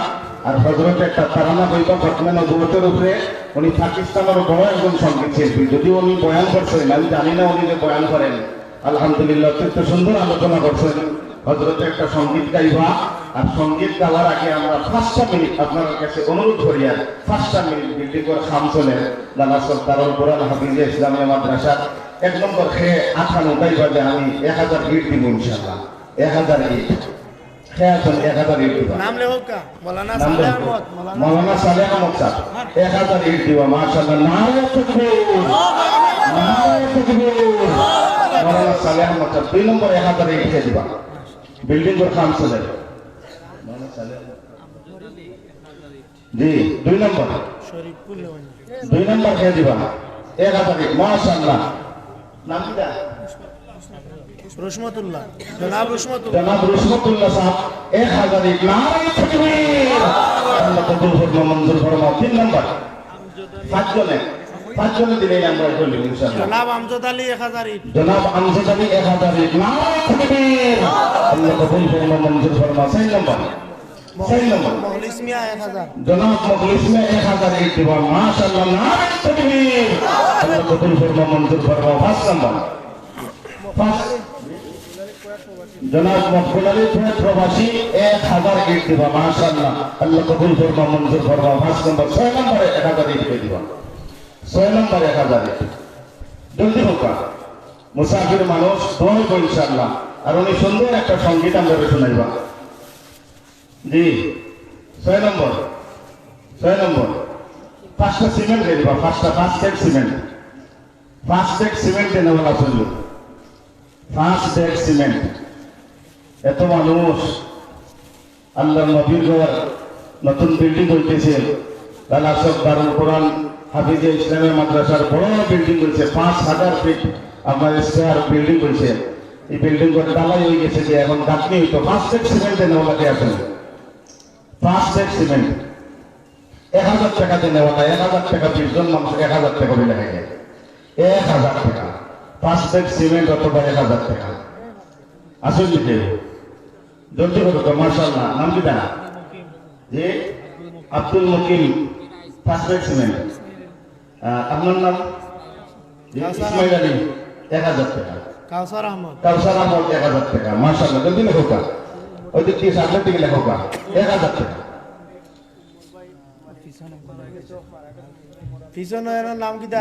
আর হযরত একটা তারানা কইবা খতমে নবুয়তের উপরে। উনি পাকিস্তানের বড় একজন সঙ্গীত শিল্পী, যদিও উনি বয়ান করছেন, আমি জানি না উনি যে বয়ান করেন, আলহামদুলিল্লাহ অত্যন্ত সুন্দর আলোচনা করছেন। হযরত একটা সঙ্গীত গাইবা, আর সঙ্গীত গাওয়ার আগে আমরা 5টা মিনিট আপনার কাছে অনুরোধ করি, আর 5টা মিনিট বিল্ডিং করে খামচলে লালা সরকারুল কোরআন হাফিজে ইসলামিয়া মাদ্রাসা 1 নম্বর খেয়ে 58 বাজে আমি 1000 ইট দিব ইনশাআল্লাহ। 1000 ইট খেয়ে আছেন, 1000 ইট দিব। নাম লেখো কা? মৌলানা সালেহ আহমদ। মৌলানা সালেহ আহমদ সাহেব 1000 ইট দিব। মাশাআল্লাহ, নারে তাকবীর, নারে তাকবীর। মৌলানা সালেহ আহমদ সাহেব 2 নম্বর 1000 ইট খেয়ে দিবা বিল্ডিং করে খামচলে। জি 2 নম্বর, 2 নম্বর খেয়ে দিবা 1000 ইট। মাশাআল্লাহ, নাম কি? রহমতুল্লাহ, জনাব রহমতুল্লাহ, জনাব রহমতুল্লাহ সাহেব 1000 ইট। নারে তাকবীর, আল্লাহ কবুল ফরমা, মঞ্জুর ফরমা। 3 নম্বর 5 জনে দিলেই আমরা বলি ইনশাআল্লাহ। জনাব আমজাদ আলী 1000 ইট। জনাব আমজাদ আলী 1000 ইট। নারে তাকবীর, আল্লাহ কবুল ফরমা, মঞ্জুর ফরমা। 6 নম্বর মুখলিস মিয়া 1000। জনাব মুখলিস মিয়া 1000 ইট দিবা। মাশাআল্লাহ, নারে তাকবীর, আল্লাহ কবুল ফরমা, মঞ্জুর ফরমা। 5 নম্বর জনাব মকবুল আলী প্রবাসী 1000 ইট দিবা। মাশাআল্লাহ, আল্লাহ কবুল ফরমা, মঞ্জুর ফরমা। 5 নম্বর। 6 নম্বরে 1000 ইট দিবা। 6 নম্বরে 1000 ইট। জলদি হোক, মুসাফির মানুষ দোয়া হইব ইনশাআল্লাহ। আর উনি সুন্দর একটা সঙ্গীত আমরা শোনাইবা। জি 6 নম্বর 5টা সিমেন্ট দিয়ে দিবা। 5 ডেক সিমেন্ট, 5 ডেক সিমেন্ট এনে বলা চলল। 5 ডেক সিমেন্ট। এত মানুষ, আল্লাহ নবীর ঘর, নতুন বিল্ডিং হইতেছে, লালা সরকারুল কোরআন হাফিজে ইসলামিয়া মাদ্রাসার বড় বিল্ডিং হয়েছে, 5000 ফিট আপনার স্কয়ার বিল্ডিং হয়েছে। এই বিল্ডিং করে ডালাই হয়ে গেছে যে এখন গাঁথনি হইতো ফার্স্ট সেট সিমেন্টে নেওয়ালাকে আছেন ফার্স্ট সেট সিমেন্ট 1000 টাকা দিয়ে নেওয়া হয় 1000 টাকা 20 জন মানুষ 1000 টাকা করে লেগে যায় 1000 টাকা ফার্স্ট সেট সিমেন্ট অথবা 1000 টাকা আসল দিতে জলদি করো তো মাশাআল্লাহ নাম কি দাঁড়া যে Abdul Mukim first set cement আপনার নাম ইসমাইল আলী 1000 টাকা কাউসার আহমদ 1000 টাকা মাশাআল্লাহ জলদি লেখো কা ওই দিক দিয়ে সামনের দিকে লেখো কা 1000 টাকা পিছনে এর নাম কি দা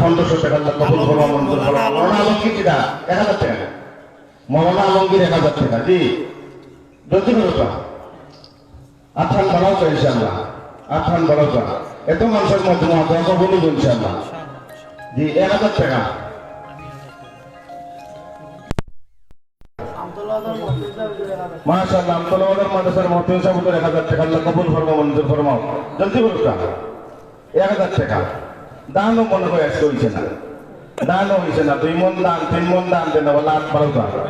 1500 টাকা কবুল করবা মঞ্জুর করবা মৌলানা আলমগীর কিটা 1000 টাকা মৌলানা আলমগীর 1000 টাকা জি জলদি করো তো আঠান বানাও তো ইনশাআল্লাহ আঠান বানাও তো এত মানুষের মধ্যে মহা কবুল ইনশাআল্লাহ জি 1000 টাকা মাশাআল্লাহ আমতলাওয়ালার মাদ্রাসার মুহতামিম সাহেব 1000 টাকা আল্লাহ কবুল ফরমাও মঞ্জুর ফরমাও জলদি করো তো 1000 টাকা দানও মনে হয় আজকে হয়েছে না দানও হয়েছে না 2 মন দান 3 মন দান দেন বলা 8 12 টাকা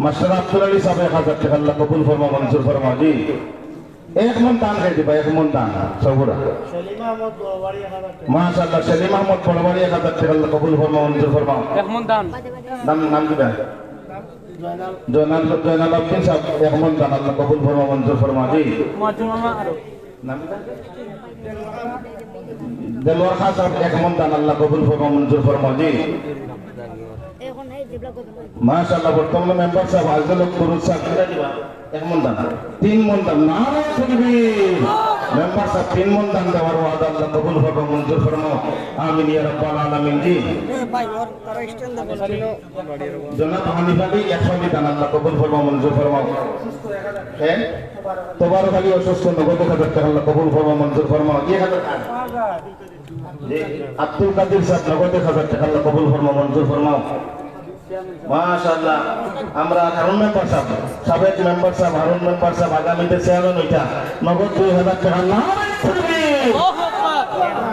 মাস্টার আব্দুল আলী সাহেব 1000 টাকা আল্লাহ কবুল ফরমাও মঞ্জুর ফরমাও জি 1 মন দান খাই দিবা 1 মন দান সবুরা সেলিমা আহমদ বড়বাড়ি 1000 টাকা মাশাআল্লাহ সেলিম আহমদ বড়বাড়ি 1000 টাকা আল্লাহ কবুল ফরমাও মঞ্জুর ফরমাও 1 মন দান নাম কি দেন জয়নাল আব্দিন সাহেব 1 মন দান আল্লাহ কবুল ফরমাও মঞ্জুর ফরমাও জি মাজু মামা আরো নাম কি দেলোয়ার খান সাহেব 1 মন দান আল্লাহ কবুল ফরমাও মঞ্জুর ফরমাও জি মাশাআল্লাহ বর্তমানে মেম্বার সাহেব আজল কুরুজ সাহেব কিটা দিবা 1 মন দান 3 মন দান নারে তাকবীর মেম্বার সাহেব 3 মন দান দেওয়ার ওয়াদা আল্লাহ কবুল ফরমাও মঞ্জুর ফরমাও আমিন ইয়া রাব্বাল আলামিন জি ভাই ওর তারা স্ট্যান্ড বলো জনাব হানিফ আলী 100 দান আল্লাহ কবুল ফরমাও মঞ্জুর ফরমাও হ্যাঁ তোবার খালি অসুস্থ 90,000 টাকা আল্লাহ কবুল ফরমাও মঞ্জুর ফরমাও 1000 টাকা জি আব্দুল কাদের সাহেব 90,000 টাকা আল্লাহ কবুল ফরমাও মঞ্জুর ফরমাও মাশাআল্লাহ আমরা হারুন মেম্বার সাহেব সাবেক মেম্বার সাহেব হারুন মেম্বার সাহেব আগামীতে চেয়ারম্যান হইতা নগদ 2000 টাকা নারে তাকবীর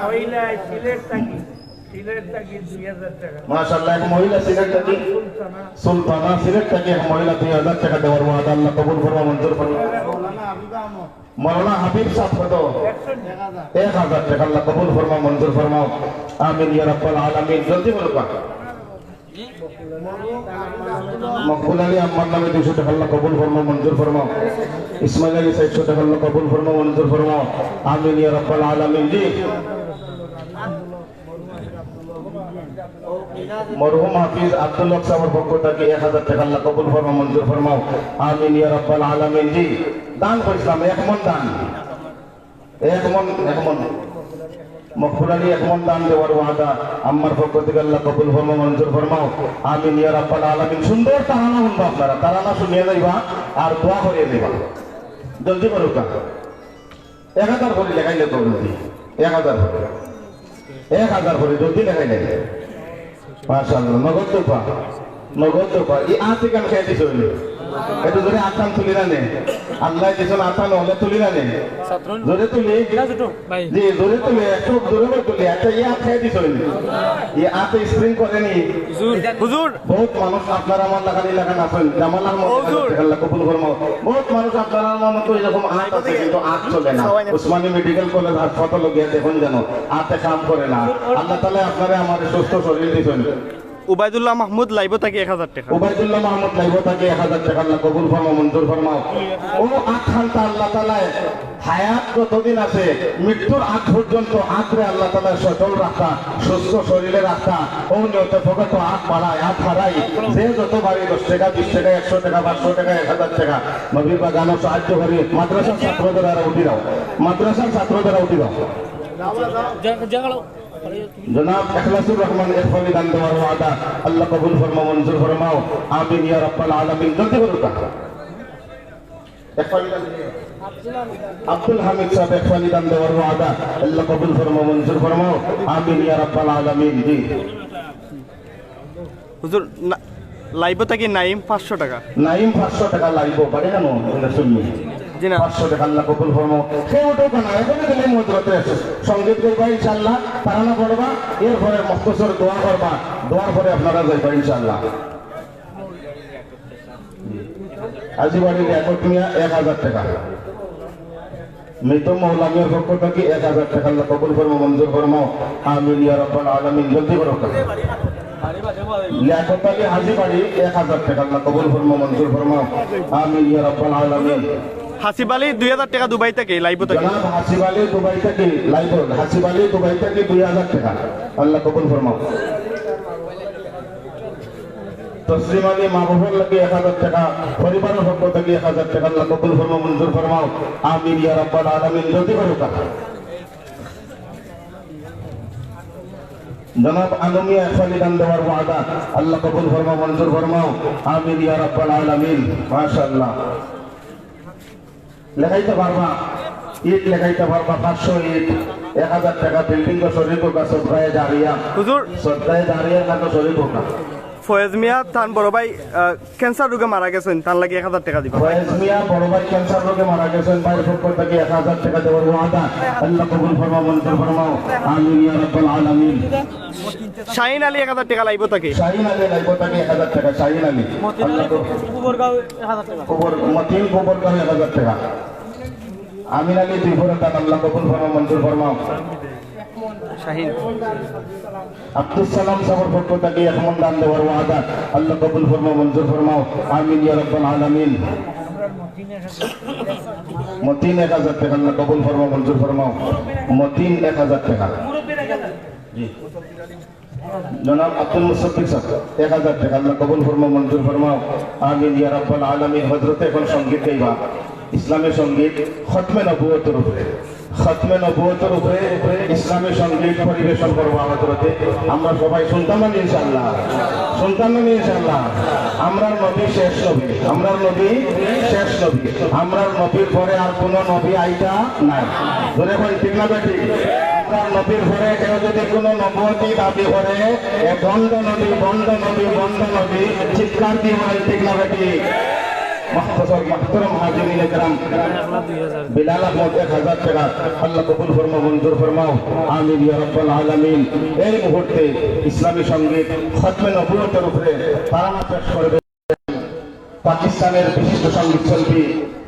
মহিলা সিলেট থাকি 2000 টাকা মাশাআল্লাহ এক মহিলা সিলেট থেকে সুলতানা সিলেট থেকে এক মহিলা 2000 টাকা দেওয়ার ওয়াদা আল্লাহ কবুল ফরমাও মঞ্জুর ফরমাও মাওলানা হাবিব আহমদ মৌলানা হাবিব সাহেব কত 1000 টাকা আল্লাহ কবুল ফরমাও মঞ্জুর ফরমাও আমিন ইয়া রাব্বাল আলামিন জলদি বলো কা মকবুল আলী আম্মার নামে 200 টাকা আল্লাহ কবুল ফরমাও মঞ্জুর ফরমাও ইসমাইল আলী 600 টাকা আল্লাহ কবুল ফরমাও মঞ্জুর ফরমাও আমিন ইয়া রাব্বাল আলামিন জি মরহুম হাফিজ আব্দুল হক সাহেবের পক্ষ থেকে 1000 টাকা আল্লাহ কবুল ফরমাও মঞ্জুর ফরমাও আমিন ইয়া রাব্বাল আলামিন জি দান করিলাম 1 মন দান 1 মন মকবুল আলী 1 মন দান দেওয়ার ওয়াদা আম্মার পক্ষ থেকে আল্লাহ কবুল ফরমাও মঞ্জুর ফরমাও আমিন ইয়া রাব্বাল আলামিন সুন্দর তারানা শুনবা আপনারা তারানা শুনিয়ে যাইবা আর দোয়া করিয়ে দিবা জলদি করো কা 1000 করে লেখাইলে তো জলদি 1000 করে জলদি লেখাইলে মাশাআল্লাহ নগদ তো পা এই আতে কাম খেয়ে দিছ হইলে এত জোরে আতান তুলি না নে আল্লাহ দিছ আতান হলে তুলি না নে জোরে তুলি ভাই জি জোরে তুলি একটু জোরে তুলি আচ্ছা এই আত খেয়ে দিছ হইলে এই আতে স্প্রিং করেনি হুজুর বহুত মানুষ আপনার আমার লাগানি লাগান আছেন জামালার মতো আল্লাহ কবুল ফরমাও বহুত মানুষ আপনার আমার মতো এরকম আত আছে কিন্তু আত চলে না উসমানী মেডিকেল কলেজ হাসপাতাল গিয়ে দেখুন যেন আতে কাম করে না আল্লাহ তাআলা আপনারে আমাদের সুস্থ শরীর দিছেন উবাইদুল্লাহ মাহমুদ লাইব থাকি 1000 টাকা উবাইদুল্লাহ মাহমুদ লাইব তাকে 1000 টাকা আল্লাহ কবুল ফরমাও মঞ্জুর ফরমাও ও আখানটা আল্লাহ তাআলা হায়াত যতদিন আছে মৃত্যুর আগ পর্যন্ত আখরে আল্লাহ তাআলা সচল রাখা সুস্থ শরীরে রাখা ও নিয়তে ফকত আখ বাড়ায় আখ হারাই যে যত বাড়ি 10 টাকা 20 টাকা 100 টাকা 500 টাকা 1000 টাকা নবীর বাগানো সাহায্য করি মাদ্রাসার ছাত্রদের উঠি দাও মাদ্রাসার ছাত্রদের উঠি দাও জাগালো জনাব ইখলাসুর রহমান ইরফানি দান দেওয়ার ওয়াদা আল্লাহ কবুল ফরমাও মঞ্জুর ফরমাও আমিন ইয়া রাব্বাল আলামিন জলদি করো কা আব্দুল হামিদ সাহেব ইরফানি দান দেওয়ার ওয়াদা আল্লাহ কবুল ফরমাও মঞ্জুর ফরমাও আমিন ইয়া রাব্বাল আলামিন জি হুজুর লাইব থাকি নাইম 500 টাকা নাইম 500 টাকা লাগবো পারে না এটা শুনবি জি না। 500 টাকা আল্লাহ কবুল ফরমাও। কেউ ওঠো কেন, এখানে দিলে মুদ্রাতে আছে সঙ্গীত করবা ইনশাআল্লাহ, তারানা পড়বা, এরপরে মখতসর দোয়া করবা, দোয়ার পরে আপনারা যাইবা ইনশাআল্লাহ। আজিবাড়ির একট মিয়া 1000 টাকা, মৃত মৌলামিয়ার পক্ষ থেকে 1000 টাকা আল্লাহ কবুল ফরমাও, মঞ্জুর ফরমাও, আমিন ইয়া রাব্বাল আলামিন। জলদি করো লিয়াকত আলী হাজিবাড়ি 1000 টাকা আল্লাহ কবুল ফরমাও, মঞ্জুর ফরমাও, আমিন ইয়া রাব্বাল আলামিন। হাসিব আলী 2000 টাকা দুবাই থেকে লাইভ থেকে। জনাব হাসিব আলী দুবাই থেকে লাইভ, হাসিব আলী দুবাই থেকে 2000 টাকা আল্লাহ কবুল ফরমাও। তসলিম আলী মাহবুবুর লাগে 1000 টাকা, পরিবারের পক্ষ থেকে 1000 টাকা আল্লাহ কবুল ফরমাও, মঞ্জুর ফরমাও, আমিন ইয়া রাব্বাল আলামিন। জলদি করো টাকা। জনাব আলমিয়া ফলি দান দেওয়ার ওয়াদা আল্লাহ কবুল ফরমাও, মঞ্জুর ফরমাও, আমিন ইয়া রাব্বাল আলামিন। মাশাআল্লাহ। লেখাইতে পারবা, ইট লেখাইতে পারবা, 500 ইট, 1000 টাকা বিল্ডিং ও শরীর হোকা, সদকায়ে জারিয়া, হুজুর সদকায়ে জারিয়ার কাছে শরীর হোকা। ফয়েজ মিয়া তান বড় ভাই ক্যান্সার রোগে মারা গেছেন, তার লাগে 1000 টাকা দিবা। ফয়েজ মিয়া বড় ভাই ক্যান্সার রোগে মারা গেছেন, ভাইয়ের পক্ষ থেকে 1000 টাকা দেওয়ার ওয়াদা আল্লাহ কবুল ফরমাও, মঞ্জুর ফরমাও, আমিন ইয়া রাব্বাল আলামিন। শাহিন আলী 1000 টাকা লাইভ থেকে। শাহিন আলী লাইব থেকে 1000 টাকা, শাহিন আলী। কুবরগাঁও 1000 টাকা। মতিন গোবরগাঁও 1000 টাকা। আমিন আলী ত্রিপুরা দান আল্লাহ কবুল ফরমাও, মঞ্জুর ফরমাও। শাহিন আব্দুল সালাম সাহেবের পক্ষ থেকে 1 মণ দান দেওয়ার ওয়াদা আল্লাহ কবুল ফরমাও, মঞ্জুর ফরমাও, আমিন ইয়া রাব্বাল আলামিন। মতিন 1000 টাকা আল্লাহ কবুল ফরমাও, মঞ্জুর ফরমাও, মতিন 1000 টাকা। জি জনাব আব্দুল মুসাদ্দিক সাহেব 1000 টাকা আল্লাহ কবুল ফরমাও, মঞ্জুর ফরমাও, আমিন ইয়া রাব্বাল আলামিন। হযরতে এখন সঙ্গীত গাইবা, ইসলামী সঙ্গীত খতমে নবুয়তের উপরে, খতমে নবুয়তের উপরে ইসলামী সঙ্গীত পরিবেশন করবো হযরতে। আমরা সবাই শুনতাম না ইনশাআল্লাহ, শুনতাম না ইনশাআল্লাহ। আমরার নবী শেষ নবী, আমরার নবী শেষ নবী, আমরার নবীর পরে আর কোন নবী আইতা নাই। ধরে ভাই ঠিক না ঠিক? আমরার নবীর পরে কেউ যদি কোনো নবুয়তি দাবি করে, এ বন্ধ নবী, বন্ধ নবী, বন্ধ নবী, চিৎকার দিয়ে বলেন ঠিক না ঠিক? মখতসর মাহতারাম হাজিরিন کرام, বিলাল আহমদ 1000 টাকা আল্লাহ কবুল ফরমাও, মঞ্জুর ফরমাও, আমিন ইয়া রাব্বাল আলামিন। এই মুহূর্তে ইসলামী সঙ্গীত খতমে নবুয়তের উপরে তারানা পেশ করবে পাকিস্তানের বিশিষ্ট সঙ্গীত শিল্পী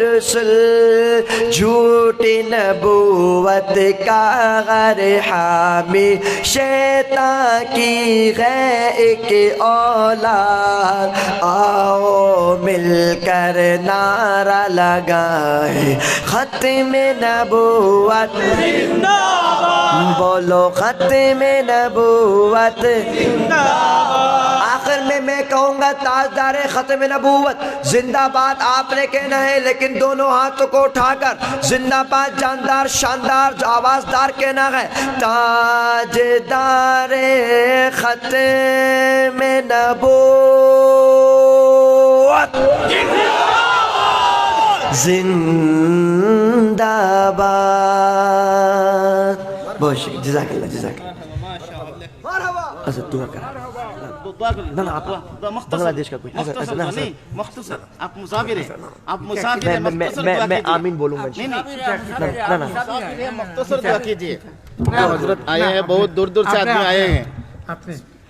رسل جھوٹی نبوت کا غر حامی شیطان کی ہے ایک اولاد آؤ مل کر نعرہ لگائے ختم نبوت بولو ختم نبوت آخر میں کہوں گا تاجدار ختم نبوت زندہ باد آپ نے کہنا ہے لیکن دونوں ہاتھوں کو اٹھا کر زندہ باد جاندار شاندار آوازدار کہنا ہے تاجدار ختم نبوت زندہ باد بہت شکریہ جزاک اللہ جزاک اللہ اچھا دعا کرا نہ نہ آپ بنگلہ دیش کا کوئی مختصر آپ مسافر ہیں آپ مسافر ہیں میں آمین بولوں گا نہ نہ مختصر دعا کیجئے حضرت آئے ہیں بہت دور دور سے آدمی آئے ہیں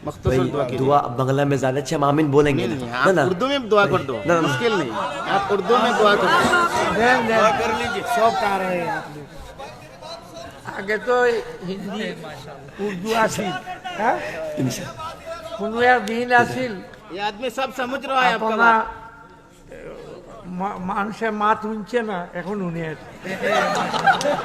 مختصر دعا کیجئے دعا بنگلہ میں زیادہ اچھا ہم آمین بولیں گے آپ اردو میں دعا کر دو مشکل نہیں آپ اردو میں دعا کر دو دعا کر لیجئے সব তার হয়ে আপনি আগে তো হিন্দি উর্দু আসিল হ্যাঁ কোনো দিন আসিল یہ آدمی سب سمجھ رہا ہے آپ کا আপনার بات মানুষের মাত শুনছে না এখন উনি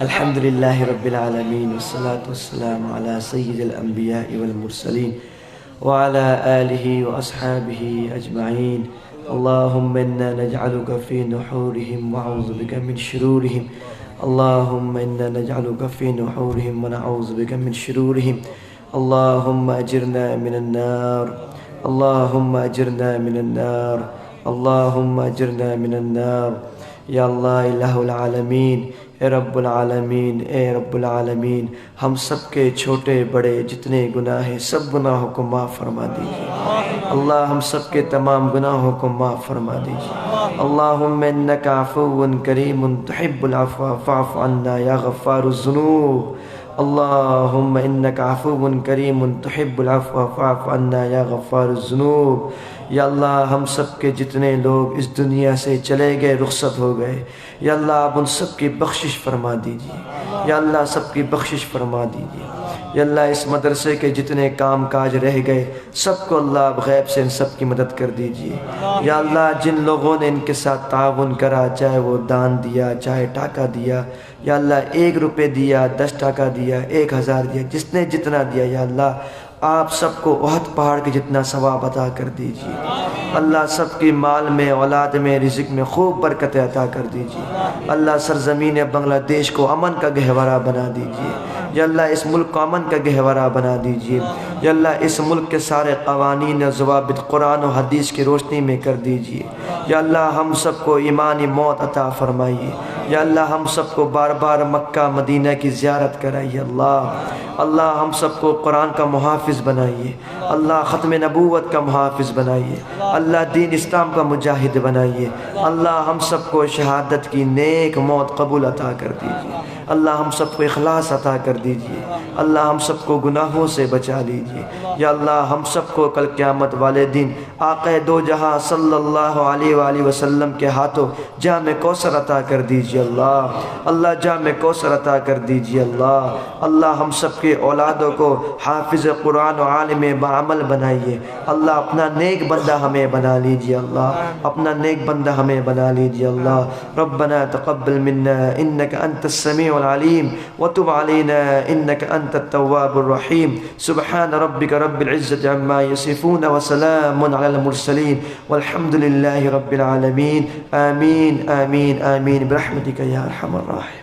الحمد لله رب العالمين والصلاة والسلام على سيد الأنبياء والمرسلين وعلى آله وأصحابه أجمعين اللهم إنا نجعلك في نحورهم ونعوذ بك من شرورهم اللهم إنا نجعلك في نحورهم ونعوذ بك من شرورهم اللهم أجرنا من النار اللهم أجرنا من النار اللهم أجرنا من النار یا اللہ الہ العالمین اے رب العالمین اے رب العالمین ہم سب کے چھوٹے بڑے جتنے گناہ ہیں سب گناہوں کو معاف فرما دیجیے اللہ ہم سب کے تمام گناہوں کو معاف فرما دیجیے اللہم انک عفو کریم تحب العفو فاعف عنا یا غفار الذنوب اللہم انک عفو کریم تحب العفو فاعف عنا یا غفار الذنوب یا اللہ ہم سب کے جتنے لوگ اس دنیا سے چلے گئے رخصت ہو گئے یا اللہ آپ ان سب کی بخشش فرما دیجیے یا اللہ سب کی بخشش فرما دیجیے یا اللہ اس مدرسے کے جتنے کام کاج رہ گئے سب کو اللہ آپ غیب سے ان سب کی مدد کر دیجیے یا اللہ جن لوگوں نے ان کے ساتھ تعاون کرا چاہے وہ دان دیا چاہے ٹاکا دیا یا اللہ 1 روپے دیا 10 ٹاکا دیا 1000 دیا جس نے جتنا دیا یا اللہ آپ سب کو احد پہاڑ کے جتنا ثواب عطا کر دیجیے اللہ سب کی مال میں اولاد میں رزق میں خوب برکت عطا کر دیجیے اللہ سرزمین بنگلہ دیش کو امن کا گہوارہ بنا دیجیے یا اللہ اس ملک کو امن کا گہوارہ بنا دیجیے یا اللہ اس ملک کے سارے قوانین و ضوابط قرآن و حدیث کی روشنی میں کر دیجیے یا اللہ ہم سب کو ایمانی موت عطا فرمائیے یا اللہ ہم سب کو بار بار مکہ مدینہ کی زیارت کرائیے اللہ ہم سب کو قرآن کا محافظ بنائیے اللہ ختم نبوت کا محافظ بنائیے اللہ دین اسلام کا مجاہد بنائیے اللہ ہم سب کو شہادت کی نیک موت قبول عطا کر دیجیے اللہ ہم سب کو اخلاص عطا کر دیجیے اللہ ہم سب کو گناہوں سے بچا لیجیے یا اللہ ہم سب کو کل قیامت والے دن آقا دو جہاں صلی اللہ علیہ وآلہ وسلم کے ہاتھوں جام کوثر عطا کر دیجیے اللہ جام کوثر عطا کر دیجیے اللہ ہم سب کے اولادوں کو حافظ قرآن و عالم بعمل بنائیے اللہ اپنا نیک بندہ ہمیں بنا لیجیے اللہ اپنا نیک بندہ ہمیں بنا لیجیے اللہ ربنا تقبل منا انك انت السميع العليم وتب علينا انك انت التواب الرحيم سبحان ربك رب العزة عما يصفون وسلام على المرسلين والحمد لله رب العالمين آمين آمين آمين برحمتك يا ارحم الراحمين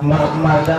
মোটরসাইকেল